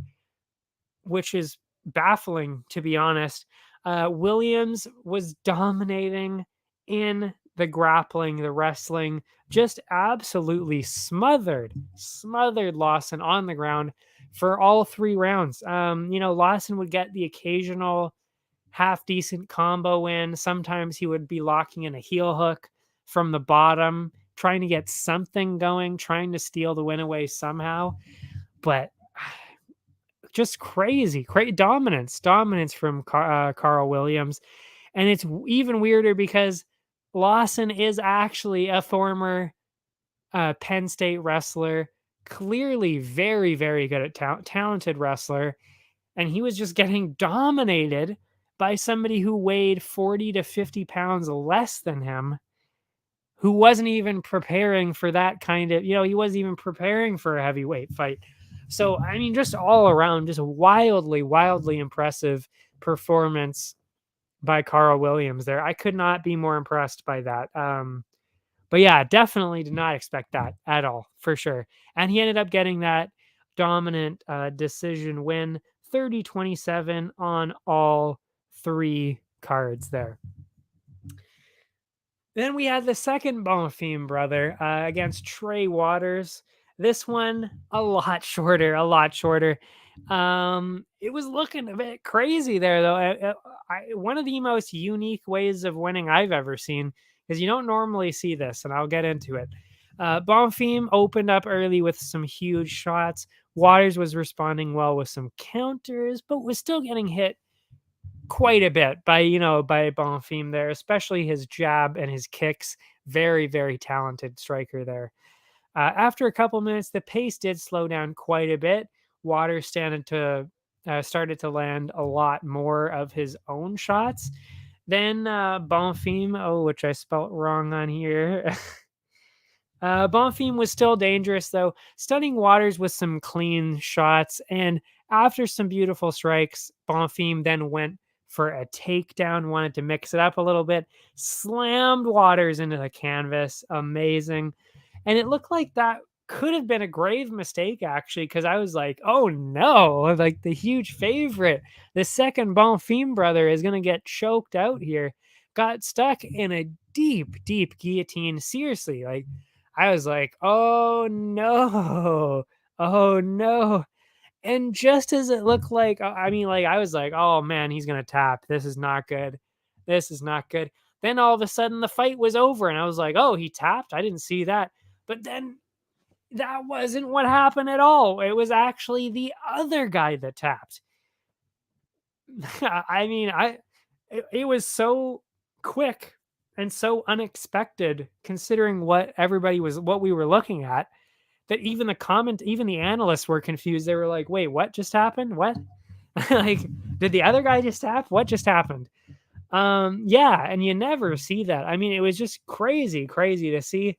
which is baffling, to be honest. Williams was dominating in the grappling, the wrestling, just absolutely smothered Lawson on the ground for all 3 rounds. Lawson would get the occasional half-decent combo in. Sometimes he would be locking in a heel hook from the bottom, trying to get something going, trying to steal the win away somehow. But just crazy dominance from Karl Williams. And it's even weirder because Lawson is actually a former Penn State wrestler, clearly very, very good at talented wrestler. And he was just getting dominated by somebody who weighed 40 to 50 pounds less than him, who wasn't even preparing for that kind of, he wasn't even preparing for a heavyweight fight. So, I mean, just all around, just a wildly, wildly impressive performance by Karl Williams there. I could not be more impressed by that. But yeah, definitely did not expect that at all, for sure. And he ended up getting that dominant decision win, 30-27 on all 3 cards there. Then we had the second Bonfim brother against Trey Waters. This one a lot shorter. It was looking a bit crazy there, though. One of the most unique ways of winning I've ever seen, because you don't normally see this, and I'll get into it. Bonfim opened up early with some huge shots. Waters was responding well with some counters, but was still getting hit quite a bit by Bonfim there, especially his jab and his kicks. Very, very talented striker there. After a couple minutes, the pace did slow down quite a bit. Waters started to land a lot more of his own shots. Then Bonfim, which I spelt wrong on here. Bonfim was still dangerous, though, stunning Waters with some clean shots. And after some beautiful strikes, Bonfim then went for a takedown, wanted to mix it up a little bit, slammed Waters into the canvas. Amazing. And it looked like that could have been a grave mistake, actually, because I was like, oh no, like the huge favorite, the second Bonfim brother is going to get choked out here. Got stuck in a deep, deep guillotine. Seriously, like I was like, oh no. And just as it looked like, I was like, oh man, he's going to tap. This is not good. Then all of a sudden the fight was over and I was like, oh, he tapped? I didn't see that. But then that wasn't what happened at all. It was actually the other guy that tapped. it was so quick and so unexpected considering what we were looking at, that even the analysts were confused. They were like, wait, what just happened? What? Like, did the other guy just tap? What just happened? Yeah, and you never see that. I mean, it was just crazy to see.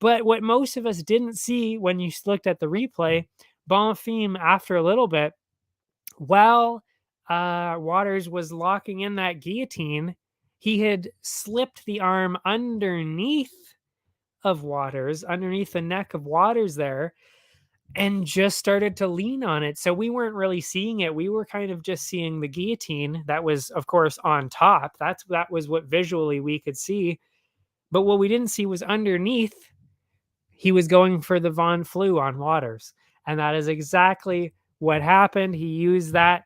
But what most of us didn't see when you looked at the replay, Bonfim, after a little bit, while Waters was locking in that guillotine, he had slipped the arm underneath of Waters, underneath the neck of Waters there, and just started to lean on it. So we weren't really seeing it. We were kind of just seeing the guillotine that was, of course, on top. That was what visually we could see. But what we didn't see was underneath, he was going for the Von Flu on Waters. And that is exactly what happened. He used that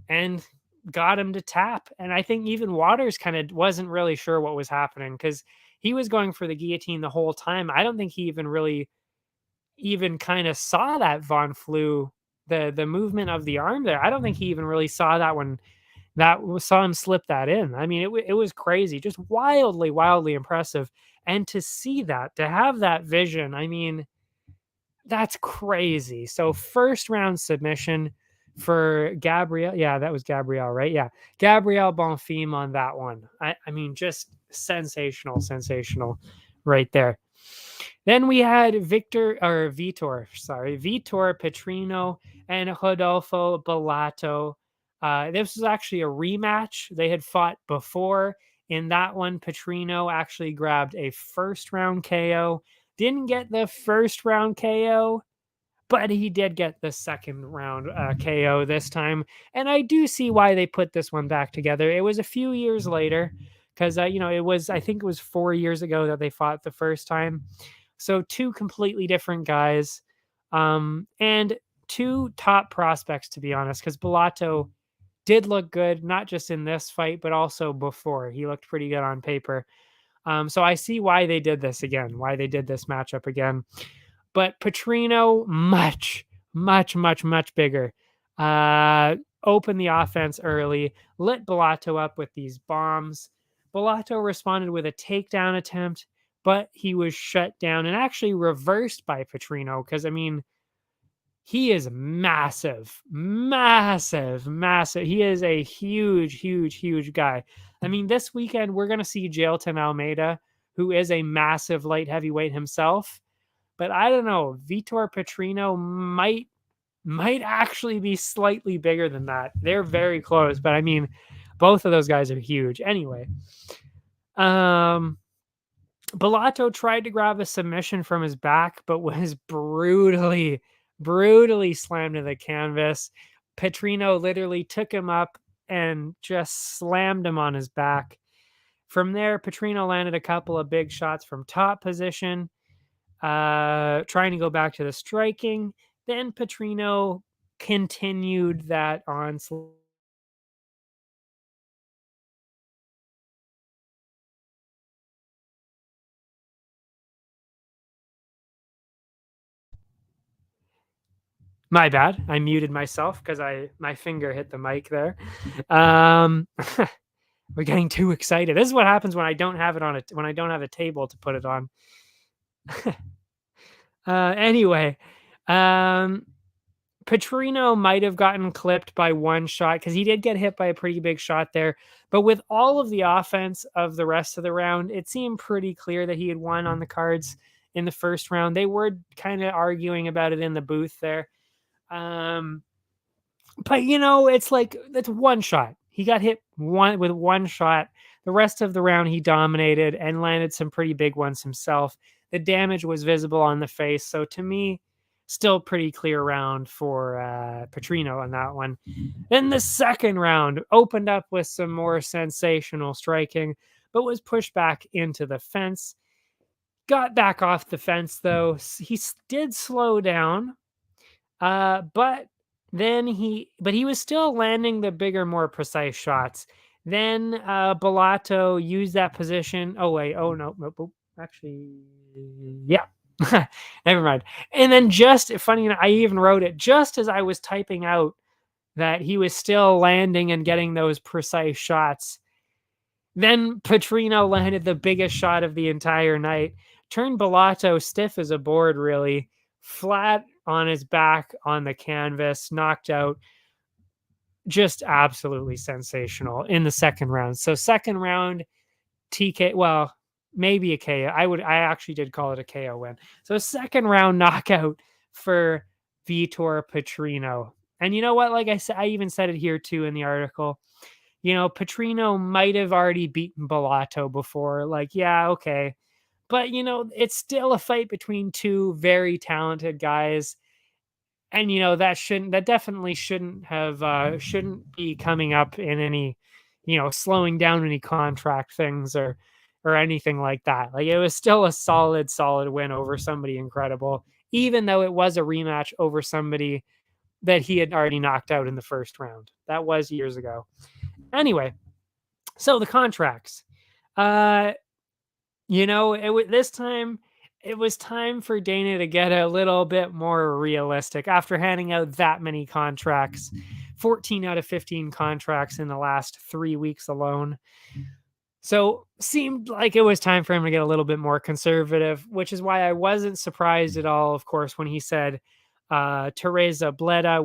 and got him to tap. And I think even Waters kind of wasn't really sure what was happening because he was going for the guillotine the whole time. I don't think he even kind of saw that Von Flu, the movement of the arm there. I don't think he even really saw that when saw him slip that in. I mean, it was crazy, just wildly impressive. And to see that, to have that vision, I mean, that's crazy. So first round submission for Gabriel. Yeah, that was Gabriel, right? Yeah. Gabriel Bonfim on that one. I mean, just sensational right there. Then we had Vitor Petrino and Rodolfo Bellato. This was actually a rematch. They had fought before. In that one, Petrino actually grabbed a first round KO. Didn't get the first round KO, but he did get the second round KO this time. And I do see why they put this one back together. It was a few years later because, I think it was 4 years ago that they fought the first time. So two completely different guys, and two top prospects, to be honest, because Bellato did look good, not just in this fight, but also before. He looked pretty good on paper. So I see why they did this again, why they did this matchup again. But Petrino, much bigger. Opened the offense early, lit Bellato up with these bombs. Bellato responded with a takedown attempt, but he was shut down and actually reversed by Petrino because, I mean, he is massive. He is a huge guy. I mean, this weekend we're going to see Jailton Almeida, who is a massive light heavyweight himself. But I don't know, Vitor Petrino might actually be slightly bigger than that. They're very close, but I mean, both of those guys are huge. Anyway, Bellato tried to grab a submission from his back, but was brutally slammed to the canvas. Petrino literally took him up and just slammed him on his back. From there, Petrino landed a couple of big shots from top position, trying to go back to the striking. Then Petrino continued that onslaught. My bad. I muted myself because my finger hit the mic there. We're getting too excited. This is what happens when I don't have it on when I don't have a table to put it on. Anyway, Petrino might have gotten clipped by one shot because he did get hit by a pretty big shot there. But with all of the offense of the rest of the round, it seemed pretty clear that he had won on the cards in the first round. They were kind of arguing about it in the booth there. But it's like, that's one shot. He got hit with one shot. The rest of the round, he dominated and landed some pretty big ones himself. The damage was visible on the face. So to me, still pretty clear round for Petrino on that one. Then the second round opened up with some more sensational striking, but was pushed back into the fence. Got back off the fence, though. He did slow down, but he was still landing the bigger, more precise shots. Then Bellato used that position. Oh, wait. Oh, no. Actually, yeah. Never mind. And then just funny enough, I even wrote it just as I was typing out that he was still landing and getting those precise shots. Then Petrino landed the biggest shot of the entire night, turned Bellato stiff as a board, really, flat on his back on the canvas, knocked out. Just absolutely sensational in the second round. So second round, TK, well, maybe a KO. I actually did call it a KO win. So a second round knockout for Vitor Petrino. And you know what? Like I said, I even said it here too in the article. Petrino might have already beaten Bellato before. Like, yeah, okay. But, it's still a fight between two very talented guys. And, that definitely shouldn't be coming up in any, slowing down any contract things or anything like that. Like, it was still a solid win over somebody incredible, even though it was a rematch over somebody that he had already knocked out in the first round. That was years ago. Anyway, so the contracts. This time it was time for Dana to get a little bit more realistic after handing out that many contracts, 14 out of 15 contracts in the last 3 weeks alone. So seemed like it was time for him to get a little bit more conservative, which is why I wasn't surprised at all, of course, when he said Tereza Bledá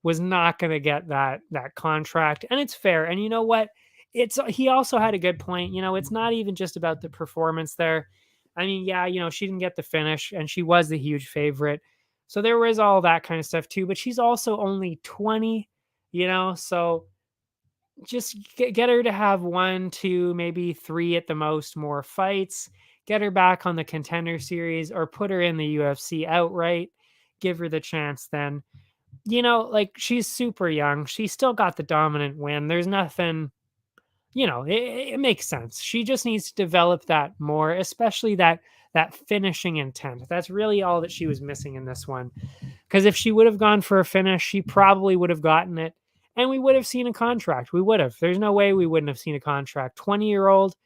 was not going to get that contract. And it's fair. And you know what? He also had a good point. It's not even just about the performance there. I mean, yeah, she didn't get the finish and she was the huge favorite. So there was all that kind of stuff too, but she's also only 20, so just get her to have 1, 2, maybe 3 at the most more fights, get her back on the Contender Series or put her in the UFC outright, give her the chance then. Like she's super young. She still got the dominant win. There's nothing, it makes sense. She just needs to develop that more, especially that finishing intent. That's really all that she was missing in this one. Because if she would have gone for a finish, she probably would have gotten it. And we would have seen a contract. We would have. There's no way we wouldn't have seen a contract. 20-year-old,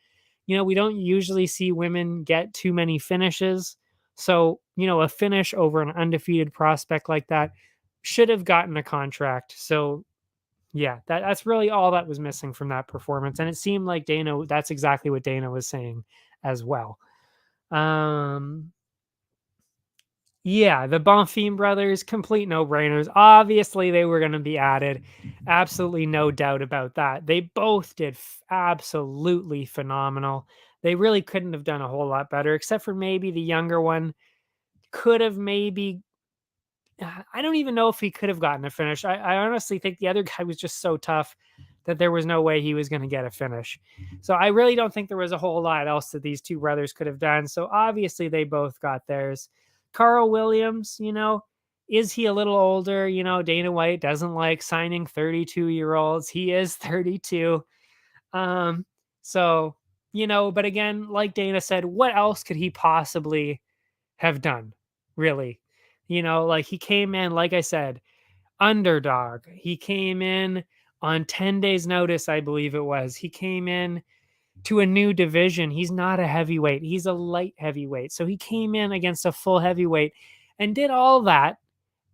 we don't usually see women get too many finishes. So, a finish over an undefeated prospect like that should have gotten a contract. So, yeah, that's really all that was missing from that performance. And it seemed like that's exactly what Dana was saying as well. Yeah, the Bonfim brothers, complete no-brainers. Obviously, they were going to be added. Absolutely no doubt about that. They both did absolutely phenomenal. They really couldn't have done a whole lot better, except for maybe the younger one could have maybe... I don't even know if he could have gotten a finish. I honestly think the other guy was just so tough that there was no way he was going to get a finish. So I really don't think there was a whole lot else that these two brothers could have done. So obviously they both got theirs. Karl Williams, is he a little older? Dana White doesn't like signing 32-year-olds. He is 32. So, but again, like Dana said, what else could he possibly have done? Really? Like he came in, like I said, underdog. He came in on 10 days notice, I believe it was. He came in to a new division. He's not a heavyweight. He's a light heavyweight. So he came in against a full heavyweight and did all that.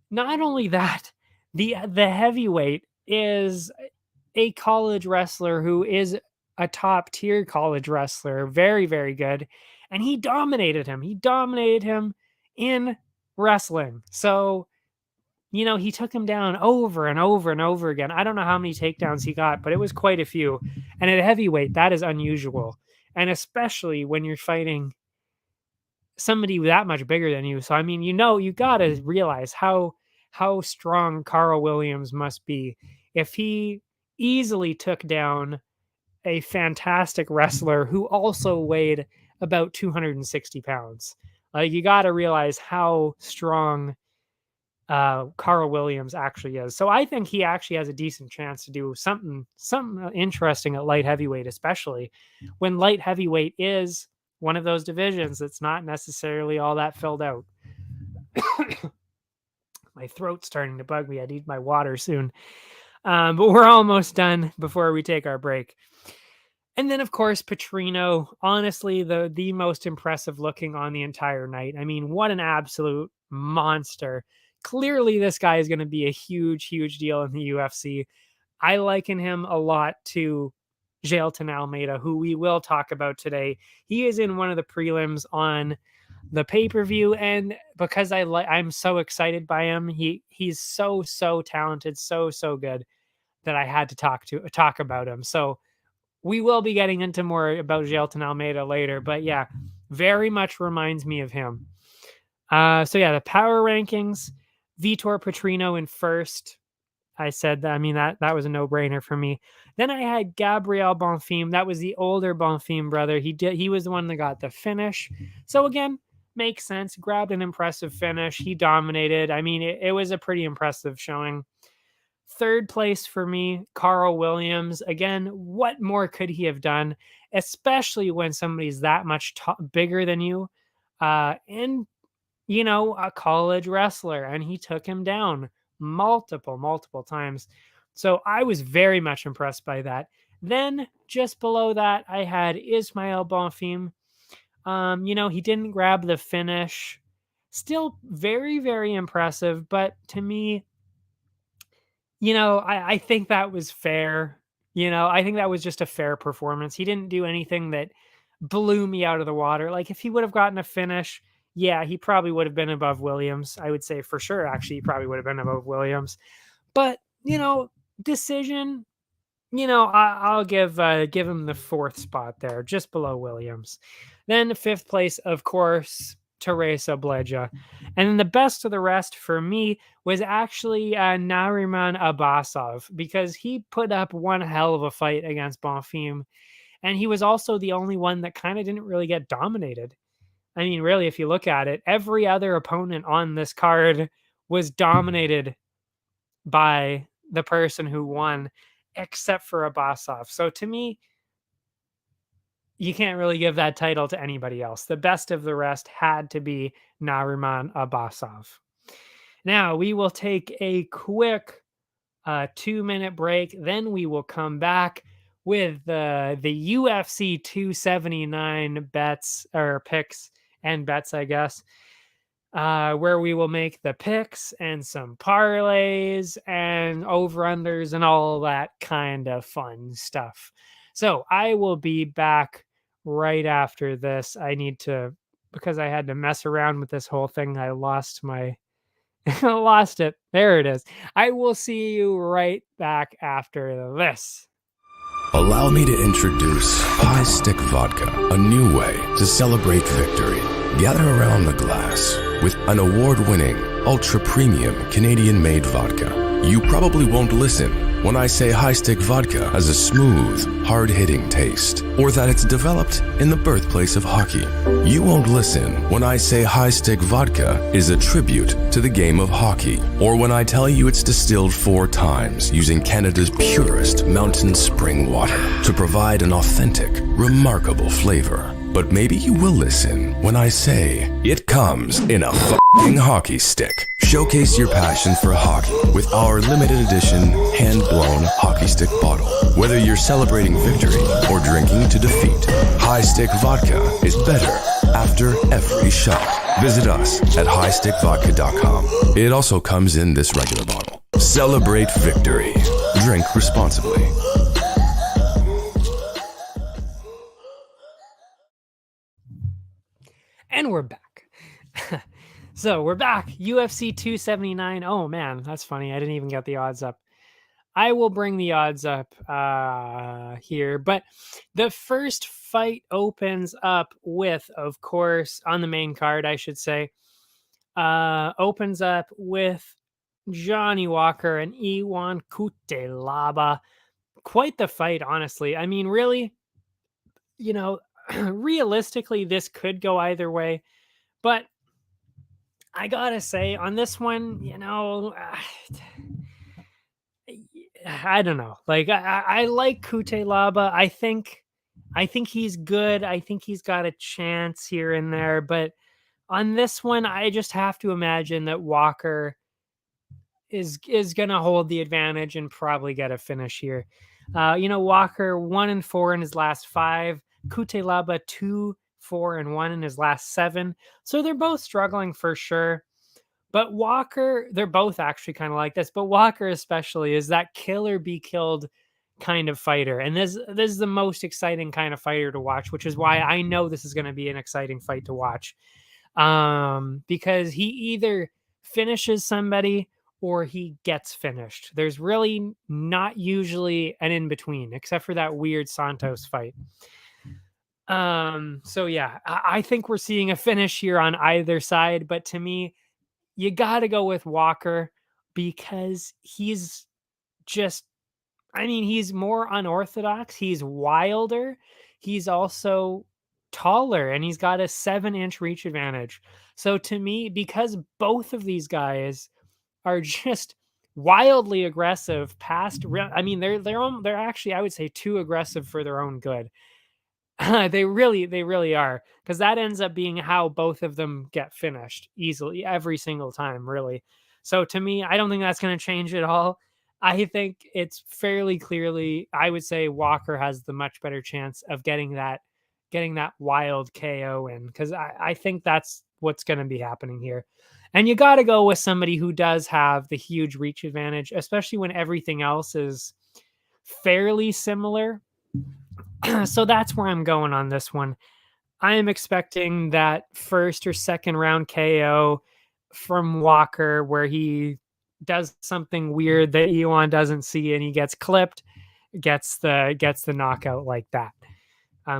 Not only that, the heavyweight is a college wrestler who is a top tier college wrestler. Very, very good. And he dominated him. He dominated him in wrestling. So, he took him down over and over and over again. I don't know how many takedowns he got, but it was quite a few. And at heavyweight, that is unusual. And especially when you're fighting somebody that much bigger than you. So, I mean, you got to realize how strong Karl Williams must be if he easily took down a fantastic wrestler who also weighed about 260 pounds. You got to realize how strong Karl Williams actually is. So I think he actually has a decent chance to do something interesting at light heavyweight, especially when light heavyweight is one of those divisions that's not necessarily all that filled out. My throat's starting to bug me. I need my water soon. But we're almost done before we take our break. And then, of course, Petrino, honestly, the most impressive looking on the entire night. I mean, what an absolute monster. Clearly, this guy is going to be a huge, huge deal in the UFC. I liken him a lot to Jailton Almeida, who we will talk about today. He is in one of the prelims on the pay-per-view, and because I'm so excited by him, he's so talented, so good, that I had to talk about him. So we will be getting into more about Jailton Almeida later, but yeah, very much reminds me of him. So yeah, the power rankings, Vitor Petrino in first. I said that. I mean, that was a no-brainer for me. Then I had Gabriel Bonfim. That was the older Bonfim brother. He was the one that got the finish. So again, makes sense. Grabbed an impressive finish. He dominated. I mean, it was a pretty impressive showing. Third place for me, Karl Williams. Again, what more could he have done, especially when somebody's that much bigger than you, and a college wrestler, and he took him down multiple times. So I was very much impressed by that. Then just below that, I had Ismael Bonfim. He didn't grab the finish. Still very impressive, but to me, I think that was fair. I think that was just a fair performance. He didn't do anything that blew me out of the water. Like, if he would have gotten a finish, yeah, he probably would have been above Williams. I would say for sure, actually, he probably would have been above Williams. But, decision, I'll give him the fourth spot there, just below Williams. Then fifth place, of course, Tereza Bledá. And then the best of the rest for me was actually Nariman Abasov, because he put up one hell of a fight against Bonfim. And he was also the only one that kind of didn't really get dominated. I mean, really, if you look at it, every other opponent on this card was dominated by the person who won, except for Abasov. So to me, you can't really give that title to anybody else. The best of the rest had to be Nariman Abasov. Now, we will take a quick 2-minute break. Then we will come back with the UFC 279 bets, or picks and bets, I guess, where we will make the picks and some parlays and over-unders and all that kind of fun stuff. So I will be back right after this. Because I had to mess around with this whole thing, I lost lost it. There it is. I will see you right back after this. Allow me to introduce High Stick Vodka, a new way to celebrate victory. Gather around the glass with an award-winning, ultra-premium Canadian-made vodka. You probably won't listen when I say High Stick Vodka has a smooth, hard-hitting taste, or that it's developed in the birthplace of hockey. You won't listen when I say High Stick Vodka is a tribute to the game of hockey, or when I tell you it's distilled 4 times using Canada's purest mountain spring water to provide an authentic, remarkable flavor. But maybe you will listen when I say it comes in a f***ing hockey stick. Showcase your passion for hockey with our limited edition hand-blown hockey stick bottle. Whether you're celebrating victory or drinking to defeat, High Stick Vodka is better after every shot. Visit us at highstickvodka.com. It also comes in this regular bottle. Celebrate victory. Drink responsibly. And we're back. So we're back. UFC 279. Oh man, that's funny. I didn't even get the odds up. I will bring the odds up here. But the first fight opens up with, of course, on the main card, I should say, opens up with Johnny Walker and Ion Cutelaba. Quite the fight, honestly. I mean, really, realistically, this could go either way. But I gotta say, on this one, I don't know. Like, I like Cutelaba. I think he's good. I think he's got a chance here and there. But on this one, I just have to imagine that Walker is gonna hold the advantage and probably get a finish here. Walker 1-4 in his last 5. Cutelaba 2-4-1 in his last 7. So they're both struggling for sure. But Walker, they're both actually kind of like this, but Walker especially is that killer be killed kind of fighter. And this is the most exciting kind of fighter to watch, which is why I know this is going to be an exciting fight to watch. Because he either finishes somebody or he gets finished. There's really not usually an in between, except for that weird Santos fight. So yeah, I think we're seeing a finish here on either side, but to me, you got to go with Walker because he's just, I mean, he's more unorthodox. He's wilder. He's also taller and he's got a 7-inch reach advantage. So to me, because both of these guys are just wildly aggressive past, I mean, they're actually, I would say, too aggressive for their own good. They really are, because that ends up being how both of them get finished easily every single time, really. So to me, I don't think that's going to change at all. I think it's fairly clearly, I would say Walker has the much better chance of getting that wild KO in, because I think that's what's going to be happening here. And you got to go with somebody who does have the huge reach advantage, especially when everything else is fairly similar. So that's where I'm going on this one. I am expecting that first or second round KO from Walker where he does something weird that Iwan doesn't see and he gets clipped, gets the knockout like that.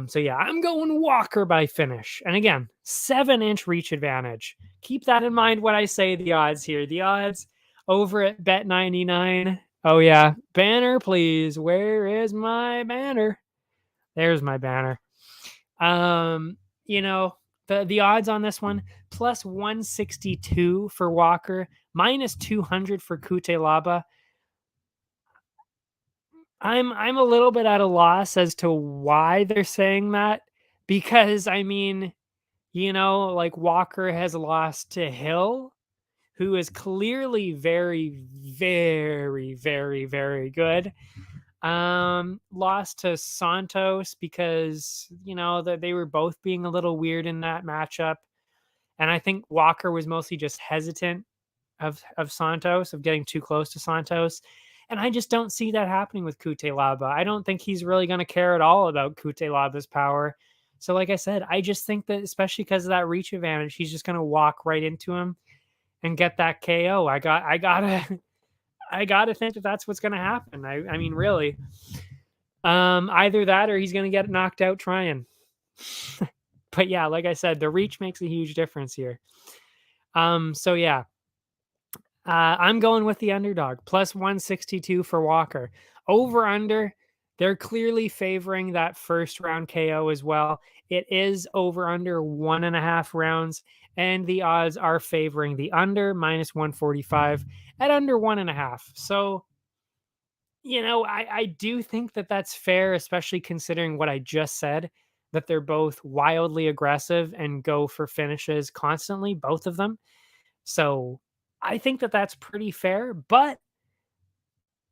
So yeah, I'm going Walker by finish. And again, 7-inch reach advantage. Keep that in mind when I say the odds here. The odds over at Bet99. Oh yeah, banner please. Where is my banner? There's my banner. You know, the odds on this one, plus 162 for Walker, minus 200 for Cutelaba. I'm a little bit at a loss as to why they're saying that, because I mean, you know, like Walker has lost to Hill, who is clearly very, very, very, very good. Lost to Santos because, you know, that they were both being a little weird in that matchup. And I think Walker was mostly just hesitant of Santos, of getting too close to Santos. And I just don't see that happening with Cutelaba. I don't think he's really going to care at all about Cutelaba's power. So like I said, I just think that especially because of that reach advantage, he's just going to walk right into him and get that KO. I gotta think that that's what's going to happen. I mean, really, either that or he's going to get knocked out trying. But yeah, like I said, the reach makes a huge difference here. So yeah, I'm going with the underdog, plus 162 for Walker. Over under, they're clearly favoring that first round KO as well. It is over under 1.5 rounds, and the odds are favoring the under, minus 145 at under 1.5. So, you know, I do think that that's fair, especially considering what I just said, that they're both wildly aggressive and go for finishes constantly, both of them. So I think that that's pretty fair, but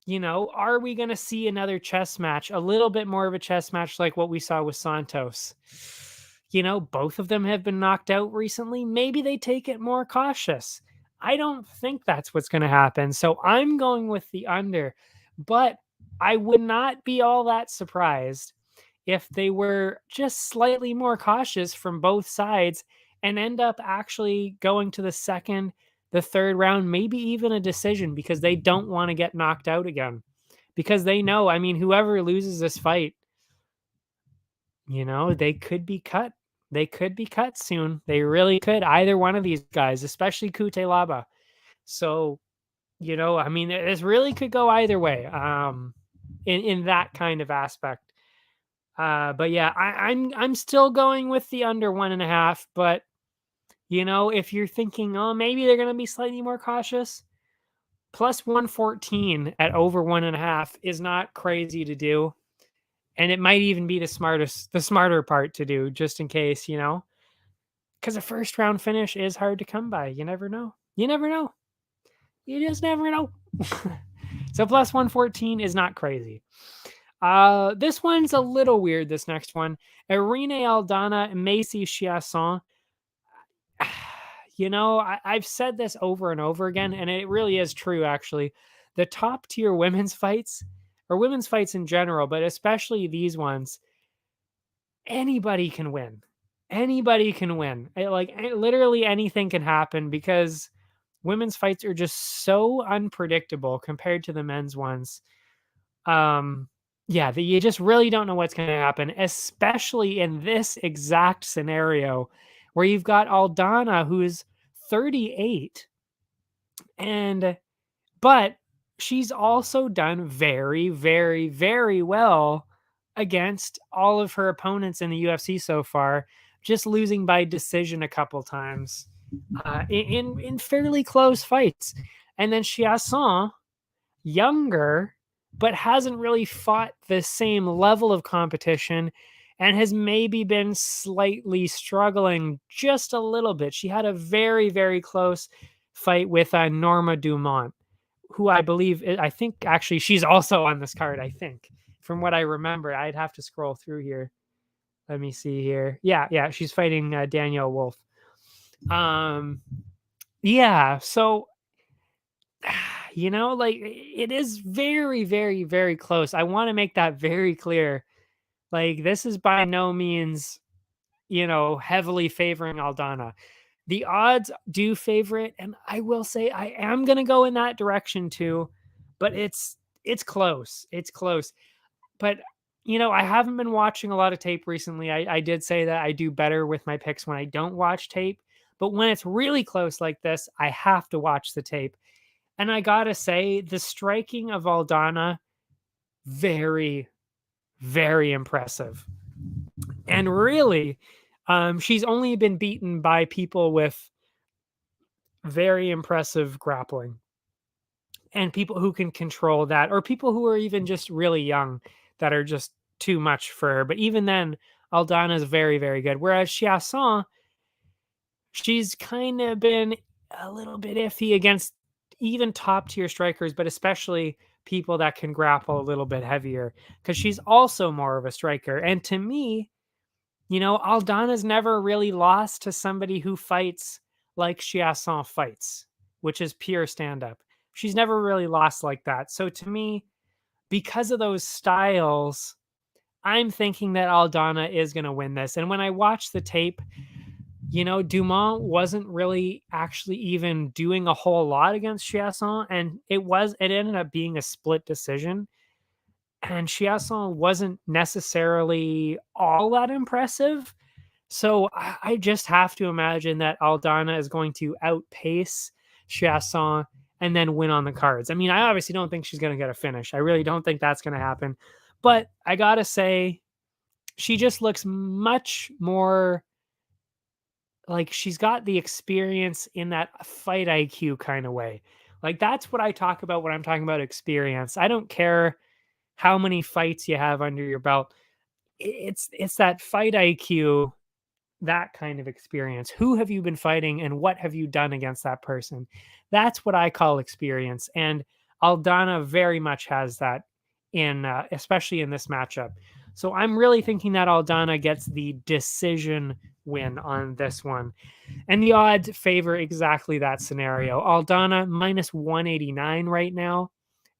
you know, are we going to see another chess match, a little bit more of a chess match like what we saw with Santos? You know, both of them have been knocked out recently. Maybe they take it more cautious. I don't think that's what's going to happen. So I'm going with the under, but I would not be all that surprised if they were just slightly more cautious from both sides and end up actually going to the second, the third round, maybe even a decision, because they don't want to get knocked out again. Because they know, I mean, whoever loses this fight, you know, they could be cut. They could be cut soon. They really could. Either one of these guys, especially Cutelaba. So, you know, I mean, this really could go either way. In that kind of aspect. But yeah, I'm still going with the under 1.5. But you know, if you're thinking, oh, maybe they're going to be slightly more cautious, plus 114 at over 1.5 is not crazy to do. And it might even be the smarter part to do, just in case, you know, because a first round finish is hard to come by. You never know. You never know. You just never know. So plus 114 is not crazy. This one's a little weird, this next one. Irene Aldana, Macy Chiasson. You know, I've said this over and over again, and it really is true, actually. The top tier women's fights or women's fights in general, but especially these ones, anybody can win. Anybody can win. Literally anything can happen because women's fights are just so unpredictable compared to the men's ones. Yeah, you just really don't know what's going to happen, especially in this exact scenario where you've got Aldana, who's 38, but she's also done very, very, very well against all of her opponents in the UFC so far, just losing by decision a couple times in fairly close fights. And then Chiasson, younger, but hasn't really fought the same level of competition and has maybe been slightly struggling just a little bit. She had a very, very close fight with Norma Dumont, who I think actually she's also on this card, I think. From what I remember, I'd have to scroll through here. Let me see here. Yeah, she's fighting Danielle Wolf. Yeah, so it is very, very, very close. I want to make that very clear. Like, this is by no means, heavily favoring Aldana. The odds do favor it, and I will say I am going to go in that direction too, but it's close. It's close. But, I haven't been watching a lot of tape recently. I did say that I do better with my picks when I don't watch tape, but when it's really close like this, I have to watch the tape. And I gotta say, the striking of Aldana, very, very impressive. And really, she's only been beaten by people with very impressive grappling and people who can control that, or people who are even just really young that are just too much for her. But even then, Aldana is very, very good. Whereas Chiasson, she's kind of been a little bit iffy against even top tier strikers, but especially people that can grapple a little bit heavier because she's also more of a striker. And to me, Aldana's never really lost to somebody who fights like Chiasson fights, which is pure stand up. She's never really lost like that. So to me, because of those styles, I'm thinking that Aldana is going to win this. And when I watch the tape, Dumont wasn't really actually even doing a whole lot against Chiasson, and it ended up being a split decision. And Chiasson wasn't necessarily all that impressive. So I just have to imagine that Aldana is going to outpace Chiasson and then win on the cards. I mean, I obviously don't think she's going to get a finish. I really don't think that's going to happen. But I got to say, she just looks much more like she's got the experience in that fight IQ kind of way. Like, that's what I talk about when I'm talking about experience. I don't care how many fights you have under your belt. It's that fight IQ, that kind of experience. Who have you been fighting and what have you done against that person? That's what I call experience. And Aldana very much has that especially in this matchup. So I'm really thinking that Aldana gets the decision win on this one. And the odds favor exactly that scenario. Aldana minus 189 right now.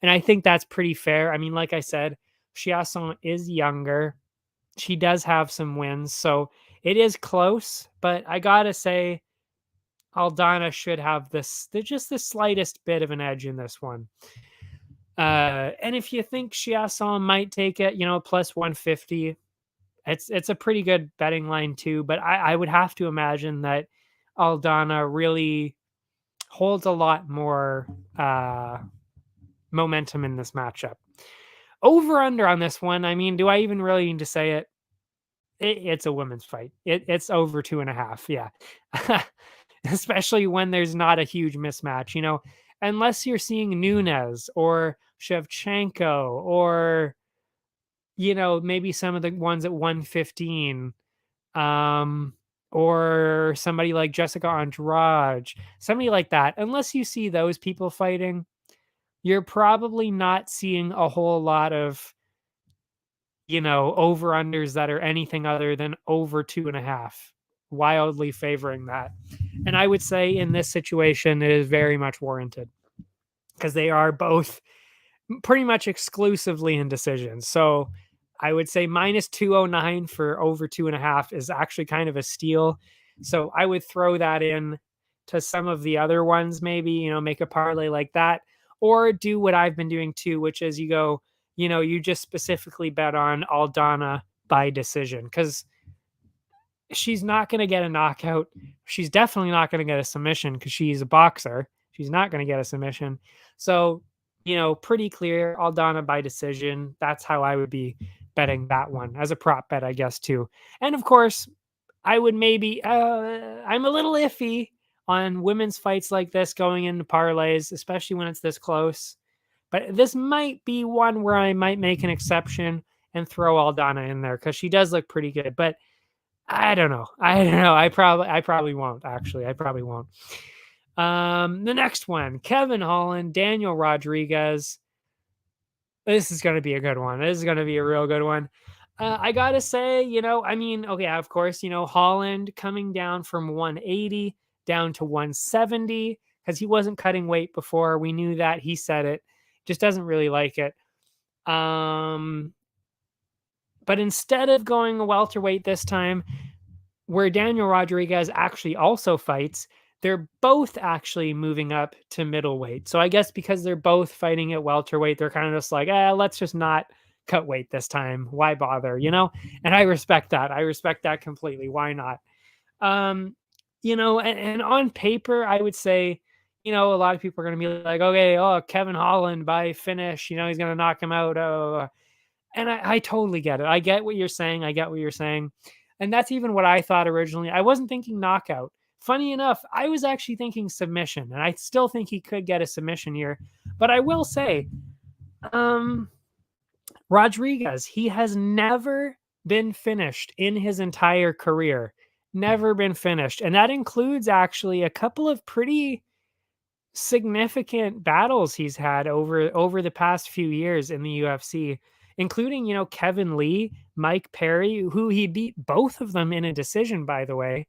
And I think that's pretty fair. I mean, like I said, Chiasson is younger. She does have some wins. So it is close, but I got to say, Aldana should have just the slightest bit of an edge in this one. And if you think Chiasson might take it, plus 150, it's a pretty good betting line too. But I would have to imagine that Aldana really holds a lot more momentum in this matchup. Over under on this one. I mean, do I even really need to say it? It's a women's fight. It's over 2.5. Yeah. Especially when there's not a huge mismatch, unless you're seeing Nunes or Shevchenko or, maybe some of the ones at 115, or somebody like Jessica Andrade, somebody like that. Unless you see those people fighting, you're probably not seeing a whole lot of, over-unders that are anything other than over 2.5, wildly favoring that. And I would say in this situation, it is very much warranted because they are both pretty much exclusively in decisions. So I would say minus 209 for over 2.5 is actually kind of a steal. So I would throw that in to some of the other ones, maybe, make a parlay like that, or do what I've been doing too, which is you go, you just specifically bet on Aldana by decision, because she's not going to get a knockout. She's definitely not going to get a submission because she's a boxer. She's not going to get a submission. So, pretty clear Aldana by decision. That's how I would be betting that one as a prop bet, I guess, too. And of course, I would maybe, I'm a little iffy on women's fights like this going into parlays, especially when it's this close. But this might be one where I might make an exception and throw Aldana in there because she does look pretty good. But I don't know. I probably won't, actually. I probably won't. The next one, Kevin Holland, Daniel Rodriguez. This is going to be a good one. This is going to be a real good one. I got to say, okay, of course, Holland coming down from 180 down to 170 because he wasn't cutting weight before. We knew that. He said it. Just doesn't really like it. But instead of going a welterweight this time, where Daniel Rodriguez actually also fights, they're both actually moving up to middleweight. So I guess because they're both fighting at welterweight, they're kind of just like, let's just not cut weight this time. Why bother, And I respect that. I respect that completely. Why not? And on paper, I would say, a lot of people are going to be like, okay, Kevin Holland by finish, he's going to knock him out. And I totally get it. I get what you're saying. And that's even what I thought originally. I wasn't thinking knockout. Funny enough, I was actually thinking submission, and I still think he could get a submission here. But I will say, Rodriguez, he has never been finished in his entire career. Never been finished. And that includes actually a couple of pretty significant battles he's had over the past few years in the UFC, including, Kevin Lee, Mike Perry, who he beat both of them in a decision, by the way.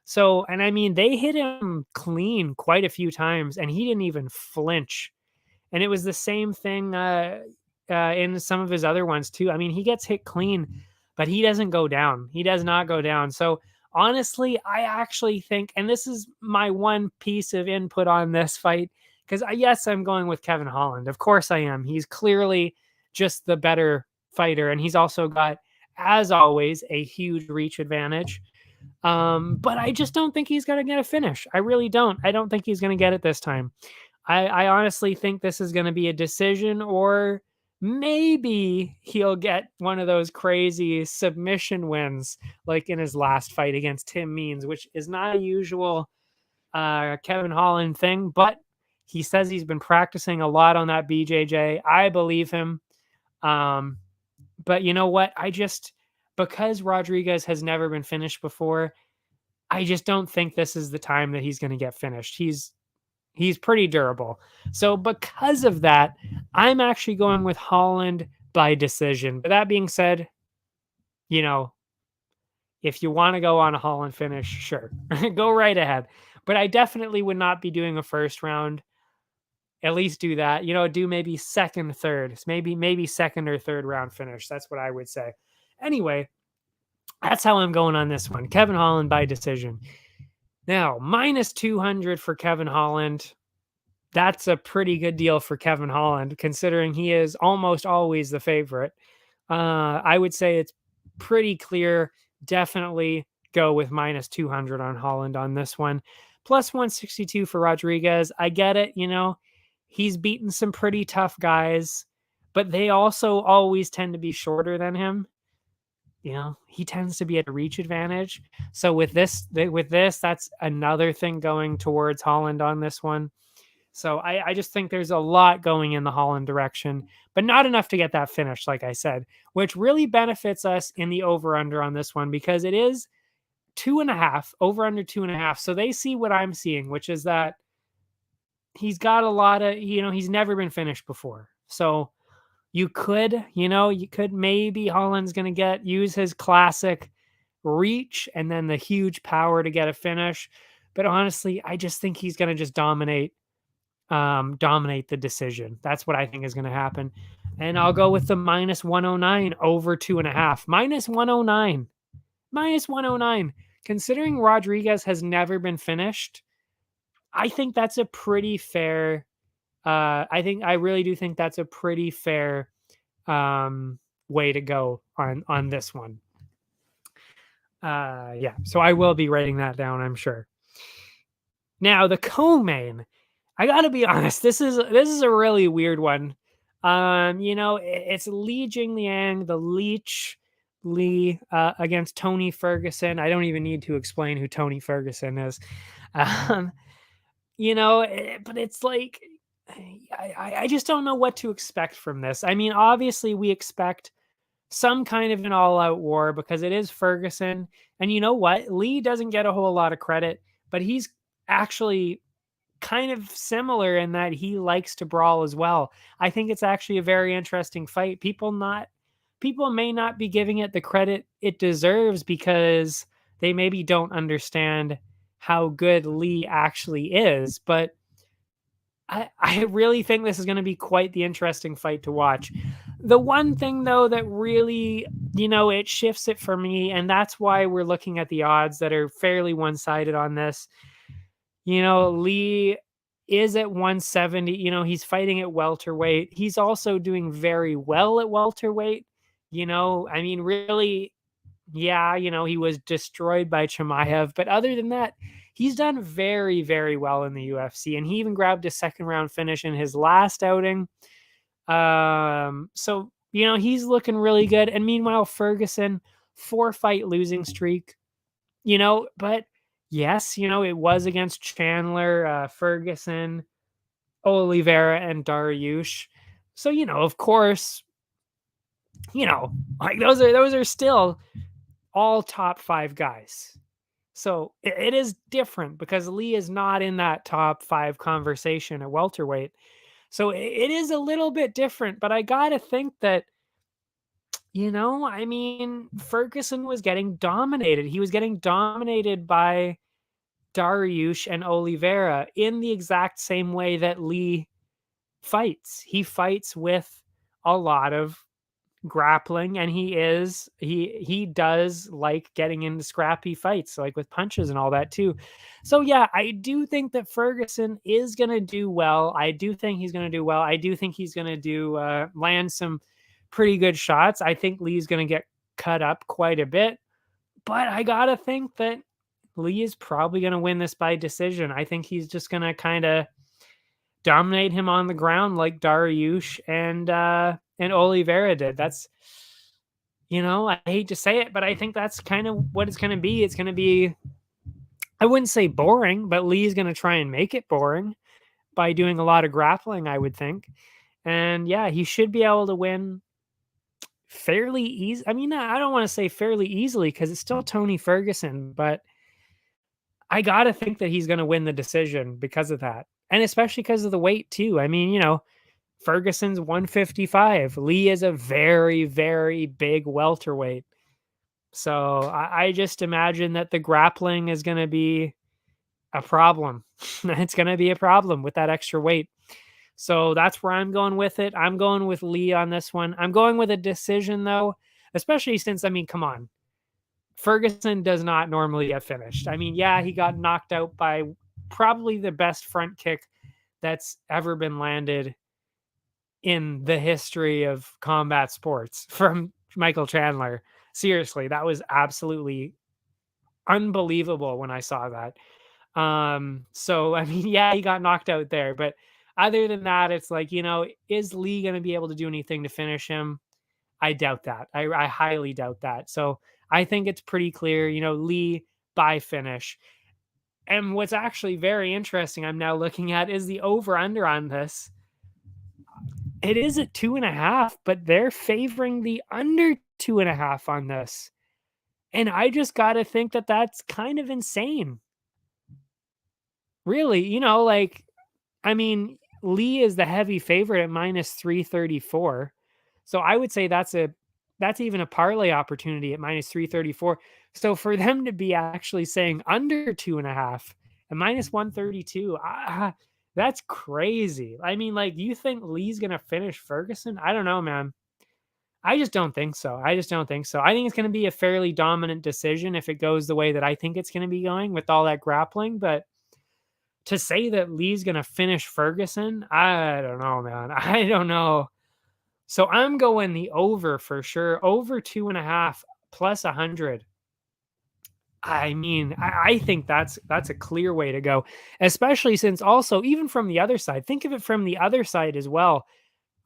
So, and I mean, they hit him clean quite a few times, and he didn't even flinch. And it was the same thing in some of his other ones, too. I mean, he gets hit clean, but he doesn't go down. He does not go down. So, honestly, I actually think, and this is my one piece of input on this fight, because yes, I'm going with Kevin Holland. Of course I am. He's clearly just the better fighter, and he's also got, as always, a huge reach advantage. But I just don't think he's going to get a finish. I really don't. I don't think he's going to get it this time. I honestly think this is going to be a decision, or maybe he'll get one of those crazy submission wins like in his last fight against Tim Means, which is not a usual Kevin Holland thing, but he says he's been practicing a lot on that BJJ. I believe him. But you know what? Because Rodriguez has never been finished before, I just don't think this is the time that he's going to get finished. He's pretty durable. So because of that, I'm actually going with Holland by decision. But that being said, if you want to go on a Holland finish, sure, go right ahead. But I definitely would not be doing a first round. At least do that, do maybe second, third, maybe second or third round finish. That's what I would say. Anyway, that's how I'm going on this one. Kevin Holland by decision. Now, minus 200 for Kevin Holland. That's a pretty good deal for Kevin Holland, considering he is almost always the favorite. I would say it's pretty clear. Definitely go with minus 200 on Holland on this one. Plus 162 for Rodriguez. I get it, he's beaten some pretty tough guys, but they also always tend to be shorter than him. He tends to be at a reach advantage. So with this, that's another thing going towards Holland on this one. So I just think there's a lot going in the Holland direction, but not enough to get that finish, like I said, which really benefits us in the over-under on this one because it is 2.5, over under 2.5. So they see what I'm seeing, which is that he's got a lot of, he's never been finished before. So you could maybe Holland's going to use his classic reach and then the huge power to get a finish. But honestly, I just think he's going to just dominate dominate the decision. That's what I think is going to happen. And I'll go with the -109 over 2.5. -109. -109. Considering Rodriguez has never been finished, I think that's a pretty fair. I really do think that's a pretty fair way to go on this one. Yeah, so I will be writing that down, I'm sure. Now the co-main, I gotta be honest, this is a really weird one. It's Li Jingliang, the Leech Lee, against Tony Ferguson. I don't even need to explain who Tony Ferguson is. But it's like I just don't know what to expect from this. I mean, obviously we expect some kind of an all-out war because it is Ferguson. And you know what? Lee doesn't get a whole lot of credit, but he's actually kind of similar in that he likes to brawl as well. I think it's actually a very interesting fight. People may not be giving it the credit it deserves because they maybe don't understand how good Lee actually is, but I really think this is going to be quite the interesting fight to watch. The one thing, though, that really, it shifts it for me, and that's why we're looking at the odds that are fairly one-sided on this. Lee is at 170. He's fighting at welterweight. He's also doing very well at welterweight. Really, yeah, he was destroyed by Chimaev. But other than that, he's done very, very well in the UFC. And he even grabbed a second-round finish in his last outing. So, he's looking really good. And meanwhile, Ferguson, 4-fight losing streak. But yes, it was against Chandler, Ferguson, Oliveira, and Dariush. So, of course, like those are still all top 5 guys. So it is different because Lee is not in that top 5 conversation at welterweight. So it is a little bit different, but I got to think that, Ferguson was getting dominated. He was getting dominated by Dariush and Oliveira in the exact same way that Lee fights. He fights with a lot of grappling, and he does like getting into scrappy fights, like with punches and all that too. So yeah, I do think that Ferguson is going to do well. I do think he's going to do well. I do think he's going to do land some pretty good shots. I think Lee's going to get cut up quite a bit, but I got to think that Lee is probably going to win this by decision. I think he's just going to kind of dominate him on the ground like Dariush and Oliveira did. That's, I hate to say it, but I think that's kind of what it's going to be. It's going to be, I wouldn't say boring, but Lee's going to try and make it boring by doing a lot of grappling, I would think. And yeah, he should be able to win fairly easy. I mean, I don't want to say fairly easily because it's still Tony Ferguson, but I got to think that he's going to win the decision because of that. And especially because of the weight too. I mean, Ferguson's 155. Lee is a very, very big welterweight. So I just imagine that the grappling is going to be a problem. It's going to be a problem with that extra weight. So that's where I'm going with it. I'm going with Lee on this one. I'm going with a decision, though, especially since, come on. Ferguson does not normally get finished. Yeah, he got knocked out by probably the best front kick that's ever been landed in the history of combat sports from Michael Chandler. Seriously, that was absolutely unbelievable when I saw that. So, yeah, he got knocked out there. But other than that, it's like, is Lee going to be able to do anything to finish him? I doubt that. I highly doubt that. So I think it's pretty clear, Lee by finish. And what's actually very interesting, I'm now looking at, is the over-under on this. It is at 2.5, but they're favoring the under 2.5 on this. And I just got to think that that's kind of insane. Really, Lee is the heavy favorite at -334. So I would say that's even a parlay opportunity at -334. So for them to be actually saying under 2.5 at -132, That's crazy. I mean, like, you think Lee's gonna finish Ferguson? I don't know, man. I just don't think so. I just don't think so. I think it's gonna be a fairly dominant decision if it goes the way that I think it's gonna be going with all that grappling. But to say that Lee's gonna finish Ferguson, I don't know, man. I don't know. So I'm going the over for sure. Over 2.5 plus 100. I mean, I think that's a clear way to go, especially since also even from the other side, think of it from the other side as well.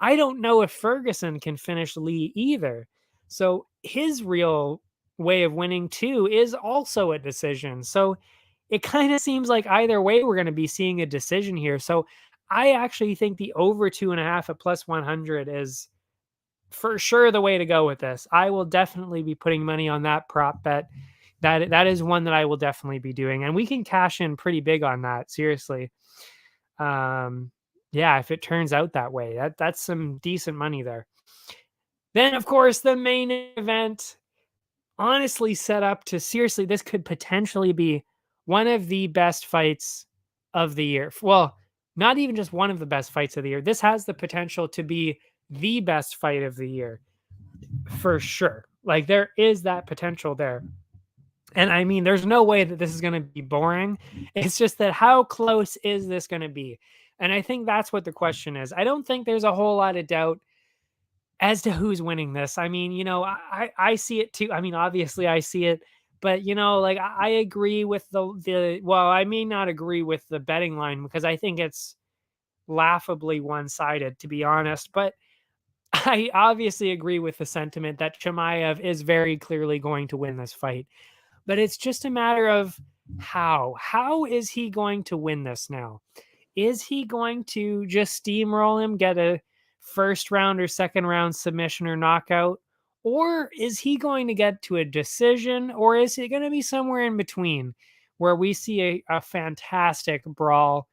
I don't know if Ferguson can finish Lee either. So his real way of winning too is also a decision. So it kind of seems like either way we're going to be seeing a decision here. So I actually think the over 2.5 at plus 100 is for sure the way to go with this. I will definitely be putting money on that prop bet. That is one that I will definitely be doing, and we can cash in pretty big on that. Seriously, yeah, if it turns out that way, that's some decent money there. Then, of course, the main event, honestly set up to seriously, this could potentially be one of the best fights of the year. Well, not even just one of the best fights of the year. This has the potential to be the best fight of the year for sure. Like there is that potential there. And I mean, there's no way that this is going to be boring. It's just that how close is this going to be? And I think that's what the question is. I don't think there's a whole lot of doubt as to who's winning this. I mean, I see it too. I mean, obviously I see it, but like I agree with the well, I may not agree with the betting line because I think it's laughably one-sided, to be honest, but I obviously agree with the sentiment that Chimaev is very clearly going to win this fight. But it's just a matter of how. How is he going to win this now? Is he going to just steamroll him, get a first round or second round submission or knockout? Or is he going to get to a decision? Or is it going to be somewhere in between where we see a fantastic brawl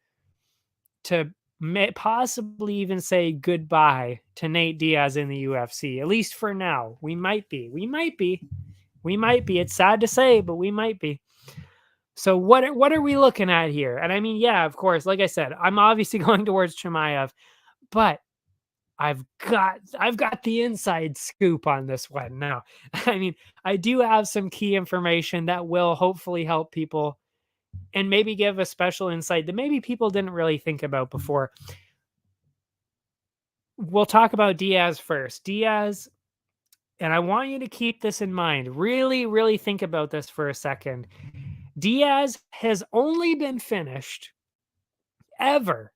to possibly even say goodbye to Nate Diaz in the UFC? At least for now. We might be. We might be. We might be. It's sad to say, but we might be. So what are we looking at here? And I mean, yeah, of course, like I said, I'm obviously going towards Chimaev, but I've got the inside scoop on this one now. I mean, I do have some key information that will hopefully help people and maybe give a special insight that maybe people didn't really think about before. We'll talk about Diaz first. Diaz, and I want you to keep this in mind. Really, really think about this for a second. Diaz has only been finished ever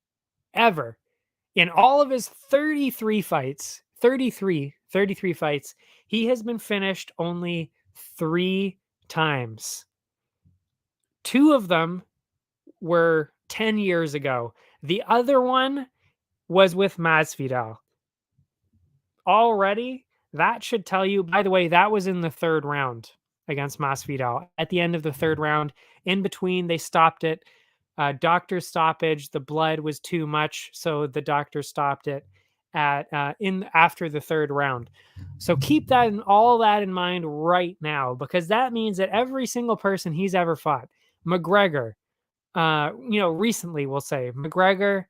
in all of his 33 fights, 33 fights. He has been finished only 3 times. 2 of them were 10 years ago. The other one was with Masvidal. Already, that should tell you, by the way, that was in the 3rd round against Masvidal. At the end of the 3rd round, in between, they stopped it. Doctor stoppage, the blood was too much, so the doctor stopped it after the 3rd round. So keep that and all that in mind right now, because that means that every single person he's ever fought, McGregor, recently we'll say McGregor,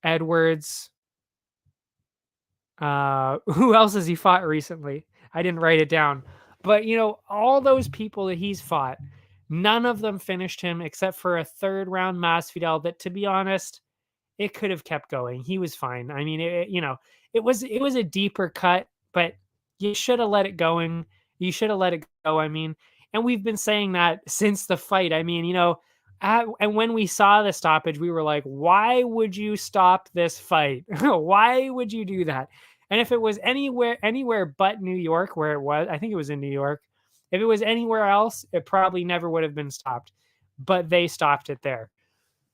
Edwards, who else has he fought recently? I didn't write it down. But, all those people that he's fought, none of them finished him except for a 3rd round Masvidal that, to be honest, it could have kept going. He was fine. I mean, it was a deeper cut, but you should have let it going. You should have let it go. I mean, and we've been saying that since the fight. I mean, and when we saw the stoppage, we were like, why would you stop this fight? Why would you do that? And if it was anywhere but New York, where it was, I think it was in New York. If it was anywhere else, it probably never would have been stopped. But they stopped it there.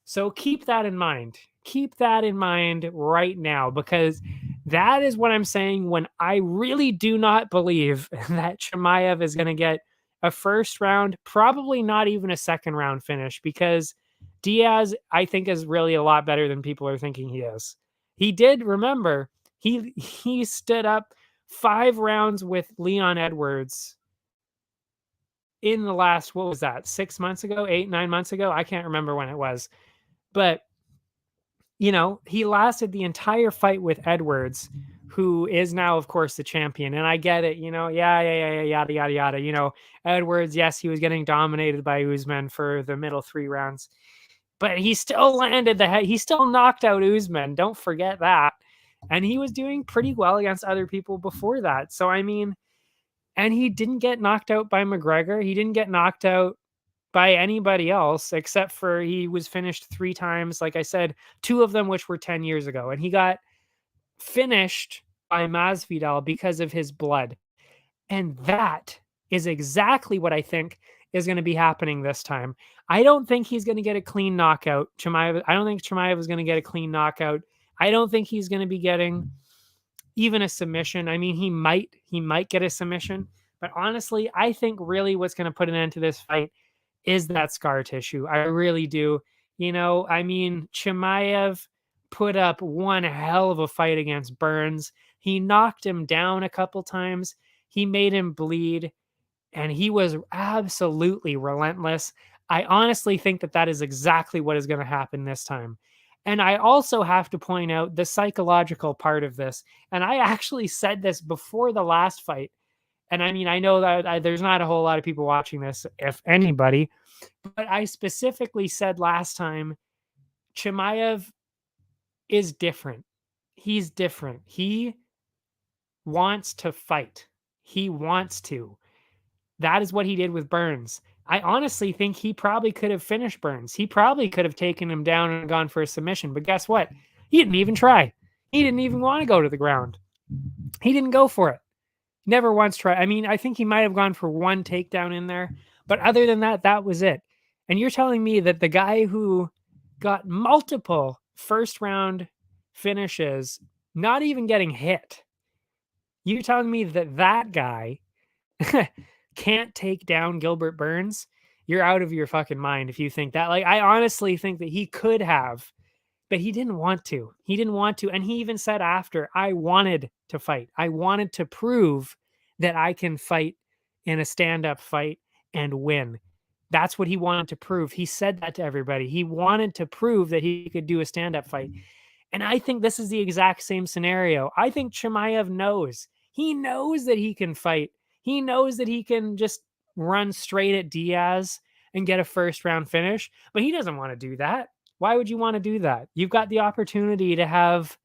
So keep that in mind. Keep that in mind right now, because that is what I'm saying when I really do not believe that Chimaev is going to get a 1st round, probably not even a 2nd round finish, because Diaz, I think, is really a lot better than people are thinking he is. He did, remember, he stood up 5 rounds with Leon Edwards in the last, what was that, 6 months ago, 8, 9 months ago? I can't remember when it was. But you know, he lasted the entire fight with Edwards, who is now, of course, the champion. And I get it, you know, yeah, yada, yada, yada. You know, Edwards, yes, he was getting dominated by Usman for the middle 3 rounds, but he still landed the head. He still knocked out Usman. Don't forget that. And he was doing pretty well against other people before that. So, I mean, and he didn't get knocked out by McGregor. He didn't get knocked out by anybody else, except for he was finished 3 times. Like I said, 2 of them, which were 10 years ago. And he got finished by Masvidal because of his blood. And that is exactly what I think is going to be happening this time. I don't think he's going to get a clean knockout. I don't think Chimaev is going to get a clean knockout. I don't think he's going to be getting even a submission. I mean, he might get a submission, but honestly, I think really what's going to put an end to this fight is that scar tissue. I really do. You know, I mean, Chimaev put up one hell of a fight against Burns. He knocked him down a couple times. He made him bleed, and he was absolutely relentless. I honestly think that that is exactly what is going to happen this time. And I also have to point out the psychological part of this. And I actually said this before the last fight. And I mean, I know that there's not a whole lot of people watching this, if anybody, but I specifically said last time, Chimaev is different. He's different. He wants to fight. He wants to. That is what he did with Burns. I honestly think he probably could have finished Burns. He probably could have taken him down and gone for a submission. But guess what? He didn't even try. He didn't even want to go to the ground. He didn't go for it. Never once tried. I mean, I think he might have gone for one takedown in there. But other than that, that was it. And you're telling me that the guy who got multiple first round finishes, not even getting hit, you're telling me that that guy can't take down Gilbert Burns? You're out of your fucking mind if you think that. Like, I honestly think that he could have, but he didn't want to. He didn't want to. And he even said after, I wanted to fight. I wanted to prove that I can fight in a stand-up fight and win. That's what he wanted to prove. He said that to everybody. He wanted to prove that he could do a stand-up fight. And I think this is the exact same scenario. I think Chimaev knows. He knows that he can fight. He knows that he can just run straight at Diaz and get a first round finish, but he doesn't want to do that. Why would you want to do that? You've got the opportunity to have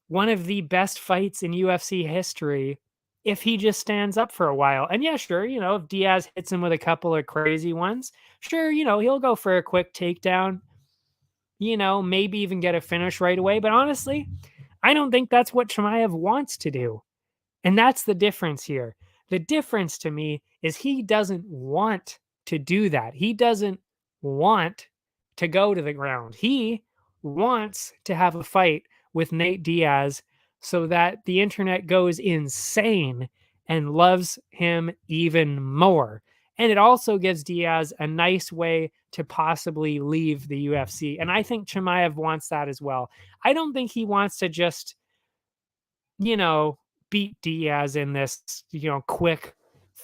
one of the best fights in UFC history if he just stands up for a while. And yeah, sure, you know, if Diaz hits him with a couple of crazy ones, sure, you know, he'll go for a quick takedown, you know, maybe even get a finish right away. But honestly, I don't think that's what Chimaev wants to do. And that's the difference here. The difference to me is he doesn't want to do that. He doesn't want to go to the ground. He wants to have a fight with Nate Diaz so that the internet goes insane and loves him even more. And it also gives Diaz a nice way to possibly leave the UFC. And I think Chimaev wants that as well. I don't think he wants to just, you know, beat Diaz in this, you know, quick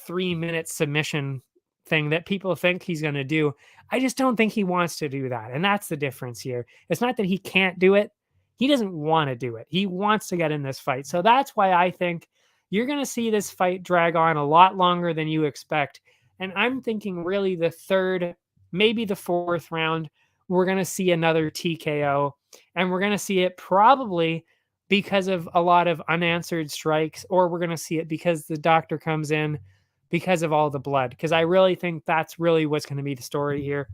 3-minute submission thing that people think he's going to do. I just don't think he wants to do that. And that's the difference here. It's not that he can't do it. He doesn't want to do it. He wants to get in this fight. So that's why I think you're going to see this fight drag on a lot longer than you expect. And I'm thinking really the 3rd, maybe the 4th round, we're going to see another TKO. And we're going to see it probably because of a lot of unanswered strikes, or we're going to see it because the doctor comes in because of all the blood. Because I really think that's really what's going to be the story here.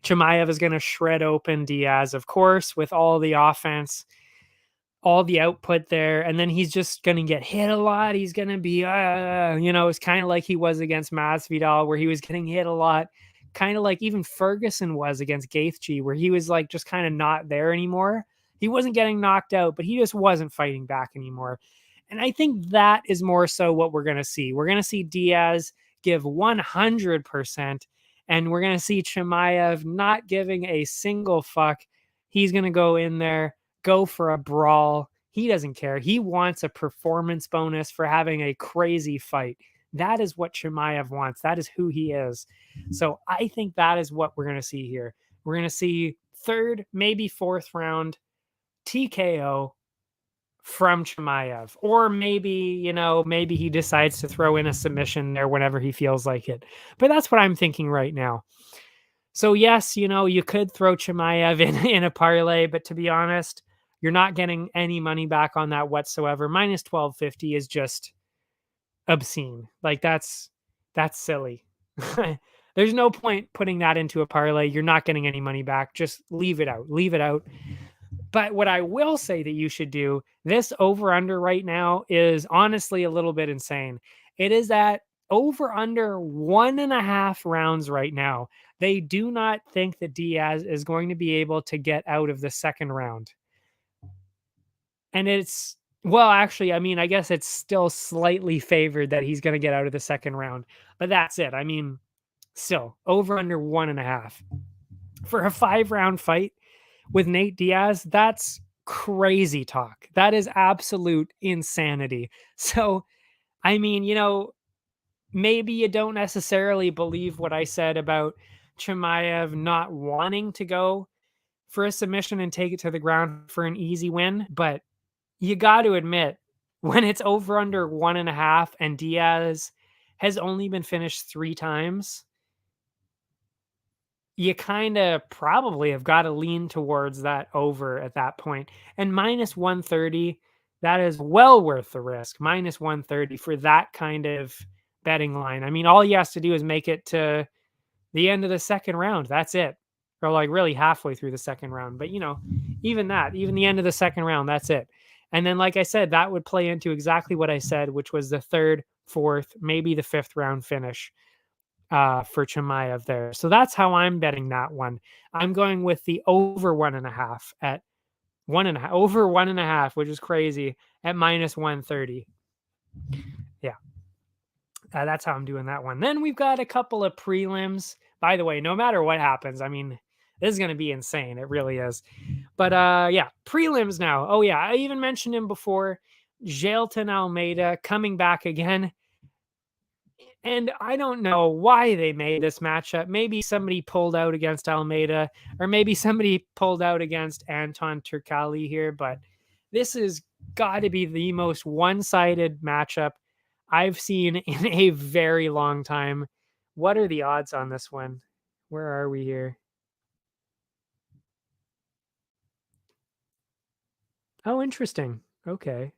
Chimaev is going to shred open Diaz, of course, with all the offense, all the output there. And then he's just going to get hit a lot. He's going to be, you know, it's kind of like he was against Masvidal, where he was getting hit a lot. Kind of like even Ferguson was against Gaethje, where he was like just kind of not there anymore. He wasn't getting knocked out, but he just wasn't fighting back anymore. And I think that is more so what we're going to see. We're going to see Diaz give 100%, and we're going to see Chimaev not giving a single fuck. He's going to go in there, go for a brawl. He doesn't care. He wants a performance bonus for having a crazy fight. That is what Chimaev wants. That is who he is. So I think that is what we're going to see here. We're going to see third, maybe fourth round TKO from Chimaev. Or maybe, maybe he decides to throw in a submission there whenever he feels like it. But that's what I'm thinking right now. So yes, you could throw Chimaev in a parlay, but to be honest, you're not getting any money back on that whatsoever. Minus 1250 is just obscene. Like that's silly. There's no point putting that into a parlay. You're not getting any money back. Just leave it out. Leave it out. But what I will say that you should do, this over under right now is honestly a little bit insane. It is at over under 1.5 rounds right now. They do not think that Diaz is going to be able to get out of the second round. And actually, I guess it's still slightly favored that he's going to get out of the second round. But that's it. Still over under 1.5. For a 5-round fight with Nate Diaz, that's crazy talk. That is absolute insanity. So, maybe you don't necessarily believe what I said about Chimaev not wanting to go for a submission and take it to the ground for an easy win, but you got to admit, when it's over under 1.5 and Diaz has only been finished 3 times, you kind of probably have got to lean towards that over at that point. And minus 130, that is well worth the risk. Minus 130 for that kind of betting line. All he has to do is make it to the end of the second round. That's it. Or like really halfway through the second round. But even the end of the second round, that's it. And then, like I said, that would play into exactly what I said, which was the third, fourth, maybe the 5th round finish for Chimaev there. So that's how I'm betting that one. I'm going with the over 1.5 at 1.5, over 1.5, which is crazy, at minus 130. Yeah. That's how I'm doing that one. Then we've got a couple of prelims. By the way, no matter what happens, this is going to be insane. It really is. But yeah, prelims now. Oh yeah, I even mentioned him before. Jailton Almeida coming back again. And I don't know why they made this matchup. Maybe somebody pulled out against Almeida, or maybe somebody pulled out against Anton Turkalj here, but this has got to be the most one-sided matchup I've seen in a very long time. What are the odds on this one? Where are we here? Oh, interesting. Okay.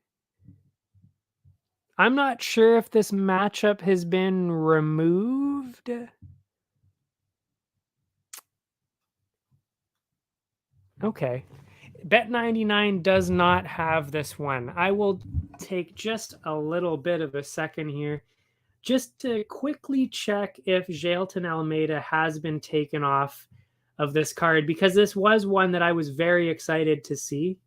I'm not sure if this matchup has been removed. Okay. Bet99 does not have this one. I will take just a little bit of a second here just to quickly check if Jailton Almeida has been taken off of this card, because this was one that I was very excited to see.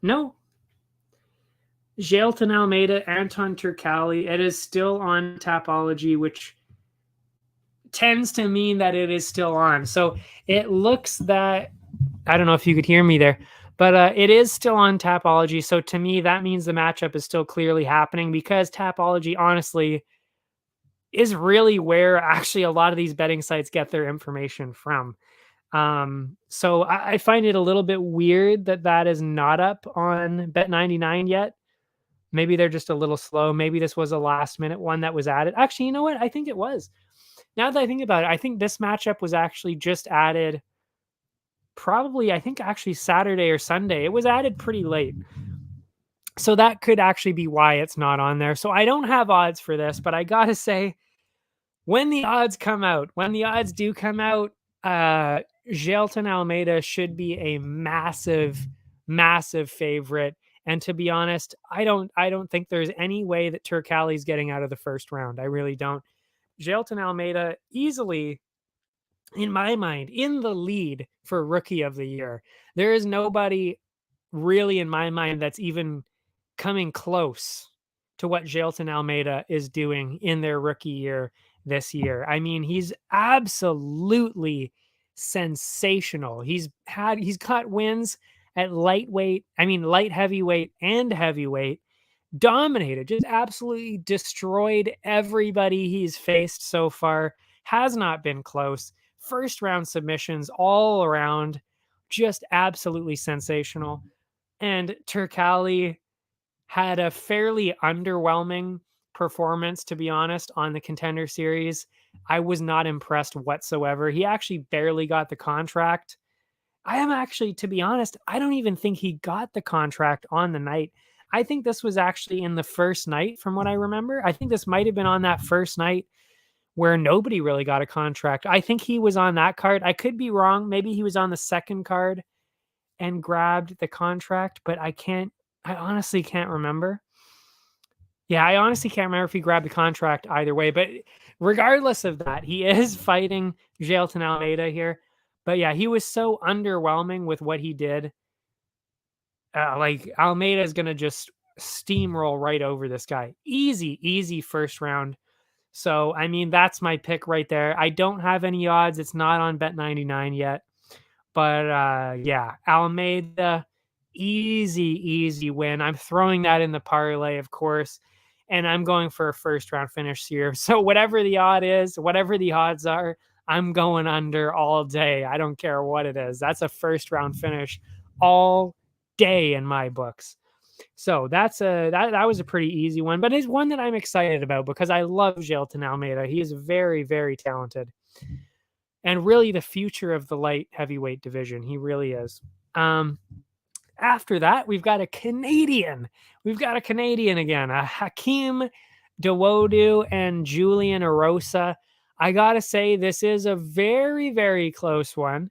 No. Jailton Almeida, Anton Turkalj, it is still on Tapology, which tends to mean that it is still on. So it looks that, I don't know if you could hear me there, but it is still on Tapology. So to me, that means the matchup is still clearly happening, because Tapology, honestly, is really where actually a lot of these betting sites get their information from. So I find it a little bit weird that is not up on Bet99 yet. Maybe they're just a little slow. Maybe this was a last minute one that was added. Actually, you know what? I think it was. Now that I think about it, I think this matchup was actually just added probably, I think actually Saturday or Sunday. It was added pretty late. So that could actually be why it's not on there. So I don't have odds for this, but I got to say, when the odds come out, when the odds do come out, Jailton Almeida should be a massive, massive favorite. And to be honest, I don't think there's any way that Turkalj is getting out of the first round. I really don't. Jailton Almeida easily, in my mind, in the lead for Rookie of the Year. There is nobody really, in my mind, that's even coming close to what Jailton Almeida is doing in their rookie year this year. He's absolutely sensational. He's got wins at light heavyweight and heavyweight. dominated, just absolutely destroyed everybody he's faced so far. Has not been close. First round submissions all around, just absolutely sensational. And Turkalj had a fairly underwhelming performance, to be honest, on the Contender Series. I was not impressed whatsoever. He actually barely got the contract. I am actually, to be honest, I don't even think he got the contract on the night. I think this was actually in the first night, from what I remember. I think this might have been on that first night where nobody really got a contract. I think he was on that card. I could be wrong. Maybe he was on the second card and grabbed the contract, but I honestly can't remember. Yeah, I honestly can't remember if he grabbed the contract either way, but regardless of that, he is fighting Jailton Almeida here. But yeah, he was so underwhelming with what he did. Like, Almeida is going to just steamroll right over this guy. Easy first round. So, I mean, that's my pick right there. I don't have any odds. It's not on Bet99 yet. But yeah, Almeida, easy win. I'm throwing that in the parlay, of course. And I'm going for a first round finish here. So whatever the odd is, whatever the odds are, I'm going under all day. I don't care what it is. That's a first round finish all day in my books. So that was a pretty easy one, but it's one that I'm excited about because I love Jailton Almeida. He is very, very talented and really the future of the light heavyweight division. He really is. After that, we've got a Canadian. We've got a Canadian again, a Hakeem Dawodu and Julian Erosa. I got to say, this is a very, very close one.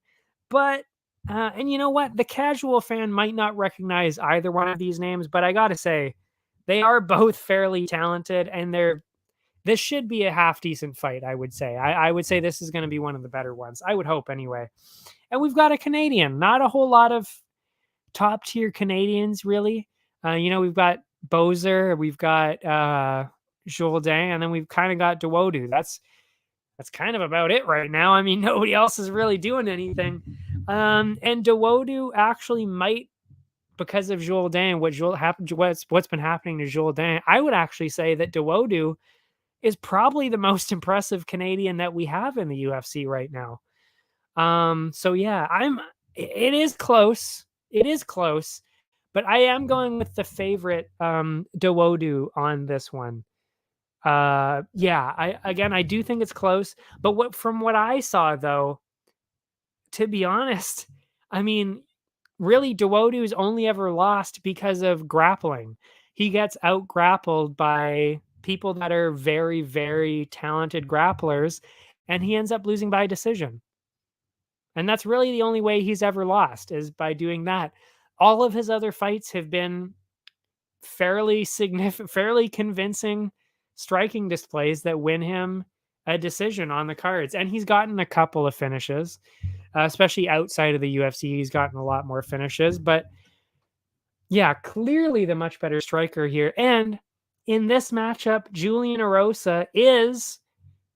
But, and you know what? The casual fan might not recognize either one of these names, but I got to say, they are both fairly talented, and this should be a half decent fight, I would say. I would say this is going to be one of the better ones. I would hope anyway. And we've got a Canadian, not a whole lot of top tier Canadians, really. We've got Bozer, we've got Jourdain, and then we've kind of got Dawodu. That's kind of about it right now. I mean, nobody else is really doing anything. And Dawodu actually might, because of Jourdain, what's been happening to Jourdain, I would actually say that Dawodu is probably the most impressive Canadian that we have in the UFC right now. So yeah, it is close. It is close, but I am going with the favorite, Dawodu on this one. Yeah, I do think it's close, but from what I saw though, to be honest, I mean, really Dawodu's only ever lost because of grappling. He gets out grappled by people that are very, very talented grapplers, and he ends up losing by decision. And that's really the only way he's ever lost, is by doing that. All of his other fights have been fairly convincing striking displays that win him a decision on the cards. And he's gotten a couple of finishes, especially outside of the UFC. He's gotten a lot more finishes. But yeah, clearly the much better striker here. And in this matchup, Julian Erosa is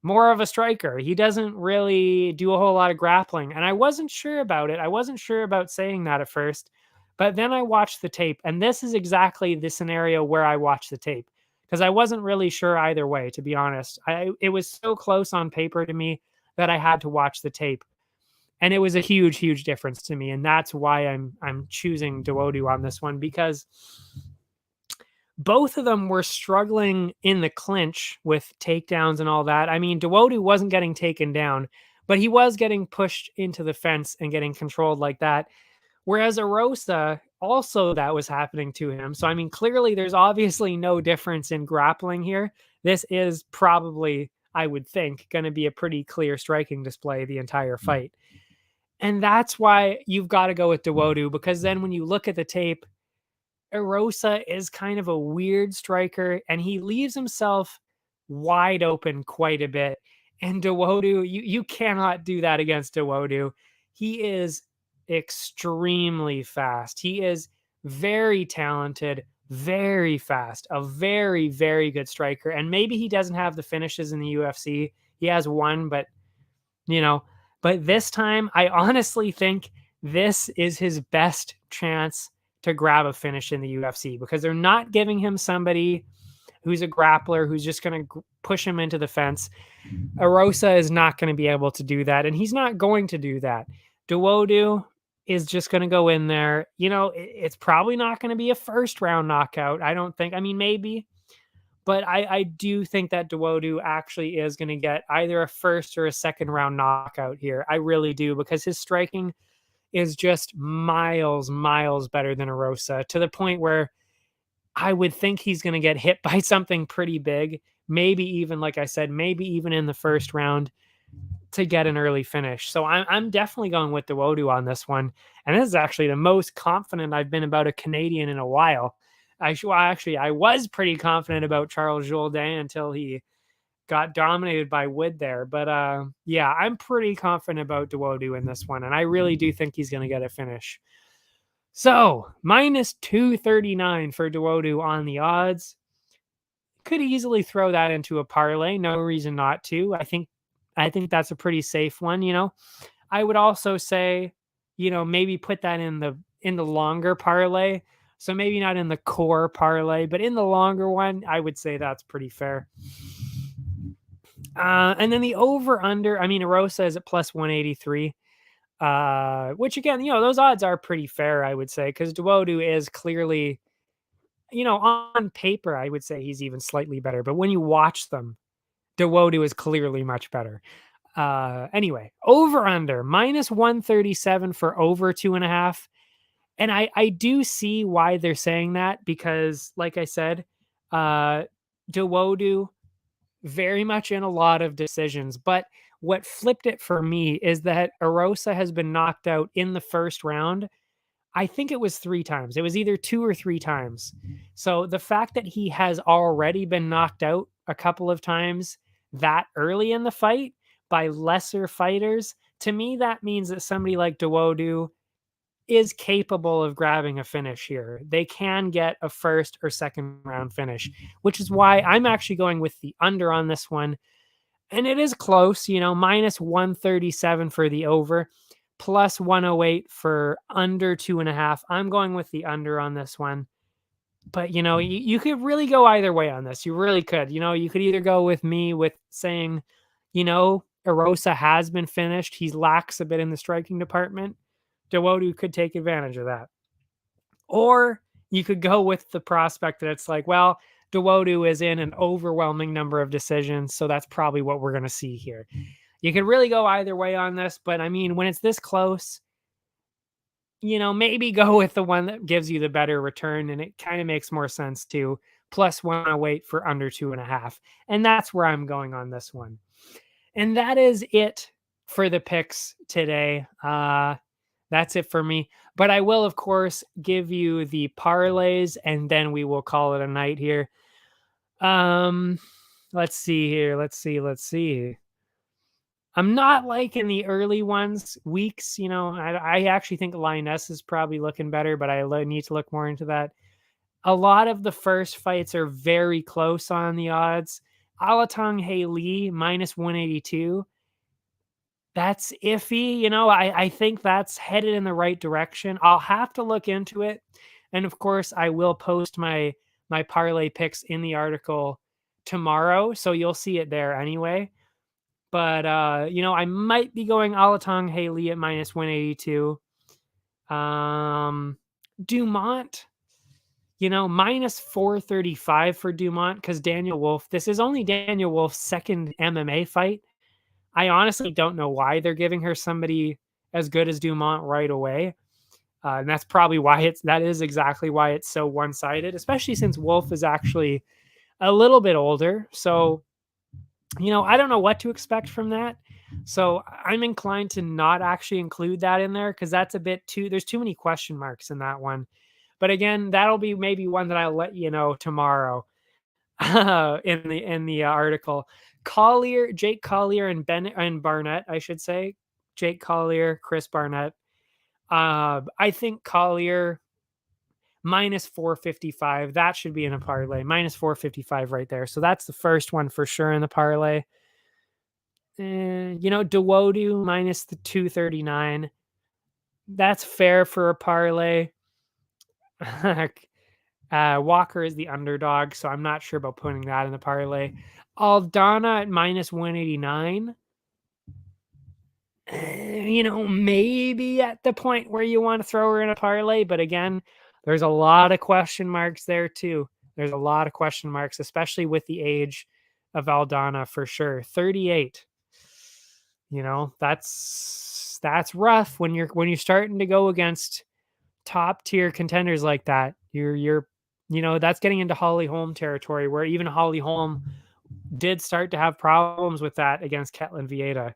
more of a striker. He doesn't really do a whole lot of grappling. And I wasn't sure about it. I wasn't sure about saying that at first. But then I watched the tape. And this is exactly the scenario where I watched the tape. Because I wasn't really sure either way, to be honest. It was so close on paper to me that I had to watch the tape. And it was a huge, huge difference to me. And that's why I'm choosing Dawodu on this one, because both of them were struggling in the clinch with takedowns and all that. I mean, Dawodu wasn't getting taken down, but he was getting pushed into the fence and getting controlled like that. Whereas Erosa, also that was happening to him. So, I mean, clearly there's obviously no difference in grappling here. This is probably, I would think, going to be a pretty clear striking display the entire fight. And that's why you've got to go with Dawodu, because then when you look at the tape, Erosa is kind of a weird striker, and he leaves himself wide open quite a bit. And Dawodu, you cannot do that against Dawodu. He is extremely fast. He is very talented, very fast, a very, very good striker. And maybe he doesn't have the finishes in the UFC. He has one, but but this time I honestly think this is his best chance to grab a finish in the UFC, because they're not giving him somebody who's a grappler who's just going to push him into the fence. Arosa is not going to be able to do that, and he's not going to do that. Dawodu is just going to go in there. It's probably not going to be a first round knockout. I don't think. I mean, maybe. But I do think that Dawodu actually is going to get either a first or a second round knockout here. I really do, because his striking is just miles better than Arosa, to the point where I would think he's going to get hit by something pretty big. Maybe even, like I said, maybe even in the first round to get an early finish. So I'm definitely going with Dawodu on this one. And this is actually the most confident I've been about a Canadian in a while. I was pretty confident about Charles Jourdain until he got dominated by Wood there. But yeah, I'm pretty confident about Dawodu in this one, and I really do think he's going to get a finish. So minus 239 for Dawodu on the odds. Could easily throw that into a parlay. No reason not to. I think that's a pretty safe one. I would also say, maybe put that in the longer parlay. So maybe not in the core parlay, but in the longer one, I would say that's pretty fair. And then the over-under, Arosa is at plus 183, which again, those odds are pretty fair, I would say, because Dawodu is clearly, on paper, I would say he's even slightly better. But when you watch them, Dawodu is clearly much better. Anyway, over-under, minus 137 for over 2.5. And I do see why they're saying that, because, like I said, Dawodu very much in a lot of decisions. But what flipped it for me is that Arosa has been knocked out in the first round. I think it was 3 times. It was either 2 or 3 times. So the fact that he has already been knocked out a couple of times that early in the fight by lesser fighters, to me, that means that somebody like Dawodu is capable of grabbing a finish here. They can get a first or second round finish, which is why I'm actually going with the under on this one. And it is close, minus 137 for the over, plus 108 for under 2.5. I'm going with the under on this one. But, you could really go either way on this. You really could. You could either go with me with saying, Arosa has been finished. He lacks a bit in the striking department. Dawodu could take advantage of that. Or you could go with the prospect that it's like, well, Dawodu is in an overwhelming number of decisions, so that's probably what we're going to see here. You could really go either way on this, but when it's this close, maybe go with the one that gives you the better return, and it kind of makes more sense to plus 108 for under 2.5. And that's where I'm going on this one. And that is it for the picks today. That's it for me. But I will, of course, give you the parlays, and then we will call it a night here. Let's see here. Let's see. I'm not liking the early weeks. I actually think Lioness is probably looking better, but I need to look more into that. A lot of the first fights are very close on the odds. Alatong Hailey, minus 182. That's iffy. I think that's headed in the right direction. I'll have to look into it. And of course, I will post my parlay picks in the article tomorrow, so you'll see it there anyway. But, I might be going Alatong Hailey at minus 182. Dumont, minus 435 for Dumont, because Daniel Wolf, this is only Daniel Wolf's second MMA fight. I honestly don't know why they're giving her somebody as good as Dumont right away. And that's probably why that is exactly why it's so one-sided, especially since Wolf is actually a little bit older. So, I don't know what to expect from that. So I'm inclined to not actually include that in there, because that's a bit there's too many question marks in that one. But again, that'll be maybe one that I'll let you know tomorrow in the article. Jake Collier and Barnett, I should say. Jake Collier, Chris Barnett. I think Collier minus 455. That should be in a parlay. Minus 455 right there. So that's the first one for sure in the parlay. Dawodu minus the 239. That's fair for a parlay. Walker is the underdog, so I'm not sure about putting that in the parlay. Aldana at minus 189. Maybe at the point where you want to throw her in a parlay, but again, there's a lot of question marks there too. There's a lot of question marks, especially with the age of Aldana for sure. 38. That's rough when you're starting to go against top tier contenders like that. You're that's getting into Holly Holm territory, where even Holly Holm did start to have problems with that against Ketlin Vieira.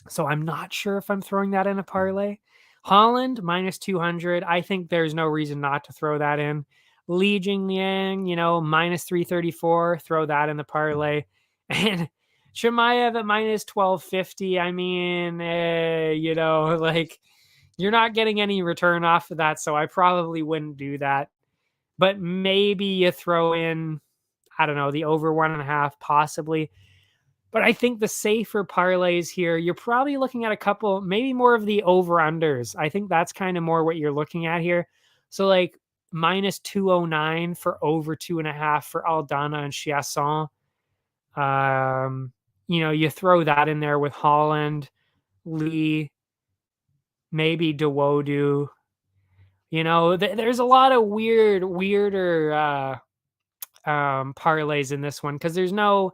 So I'm not sure if I'm throwing that in a parlay. Holland minus 200. I think there's no reason not to throw that in. Li Jingliang, minus 334. Throw that in the parlay. And Chimaev at minus 1250. I mean, you're not getting any return off of that, so I probably wouldn't do that. But maybe you throw in, I don't know, the over 1.5 possibly. But I think the safer parlays here, you're probably looking at a couple, maybe more of the over-unders. I think that's kind of more what you're looking at here. So like minus 209 for over 2.5 for Aldana and Chiasson. You throw that in there with Holland, Lee, maybe Dawodu. There's a lot of weirder parlays in this one because there's no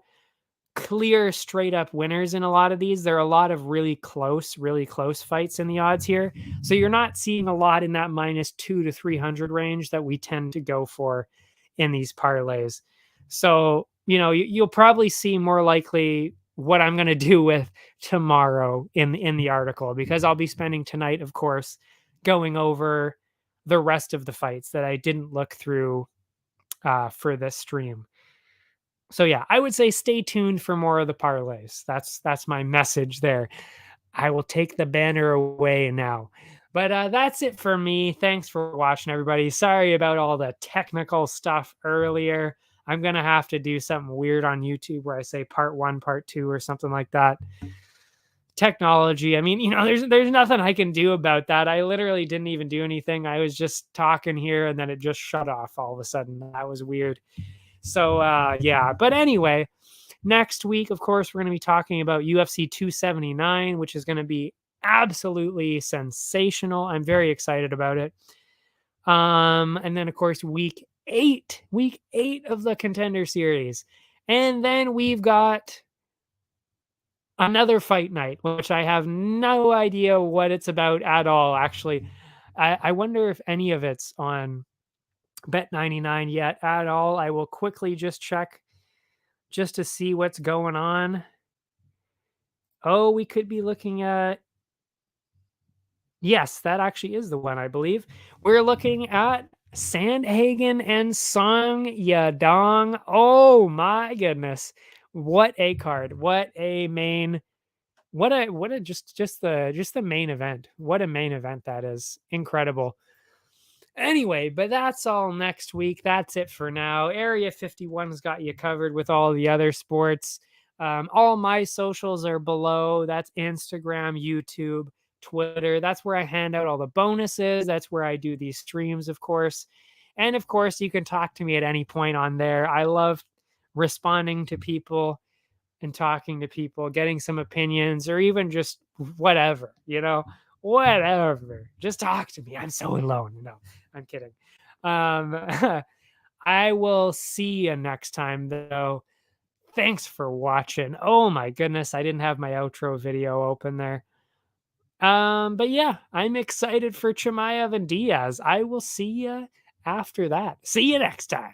clear straight up winners in a lot of these. There are a lot of really close fights in the odds here. So you're not seeing a lot in that minus 200 to 300 range that we tend to go for in these parlays. So, you'll probably see more likely what I'm going to do with tomorrow in the article, because I'll be spending tonight, of course, going over the rest of the fights that I didn't look through for this stream. So yeah, I would say stay tuned for more of the parlays. That's my message there. I will take the banner away now. But that's it for me. Thanks for watching, everybody. Sorry about all the technical stuff earlier. I'm going to have to do something weird on YouTube where I say part 1, part 2 or something like that. Technology. I mean, there's nothing I can do about that. I literally didn't even do anything. I was just talking here and then it just shut off all of a sudden. That was weird. So, yeah. But anyway, next week, of course, we're going to be talking about UFC 279, which is going to be absolutely sensational. I'm very excited about it. And then, of course, week 8 of the Contender Series. And then we've got another fight night, which I have no idea what it's about at all, actually. I wonder if any of it's on Bet99 yet at all. I will quickly just check just to see what's going on. Oh, we could be looking at... Yes, that actually is the one, I believe. We're looking at Sandhagen and Song Yadong. Oh my goodness. What a card. What a main... just the main event. What a main event that is. Incredible. Anyway, but that's all next week. That's it for now. Area 51's got you covered with all the other sports. All my socials are below. That's Instagram, YouTube, Twitter. That's where I hand out all the bonuses. That's where I do these streams, of course. And of course, you can talk to me at any point on there. I love responding to people and talking to people, getting some opinions, or even just whatever, whatever. Just talk to me. I'm so alone. No, I'm kidding. I will see you next time, though. Thanks for watching. Oh my goodness, I didn't have my outro video open there. But yeah, I'm excited for Chimaev and Diaz. I will see you after that. See you next time.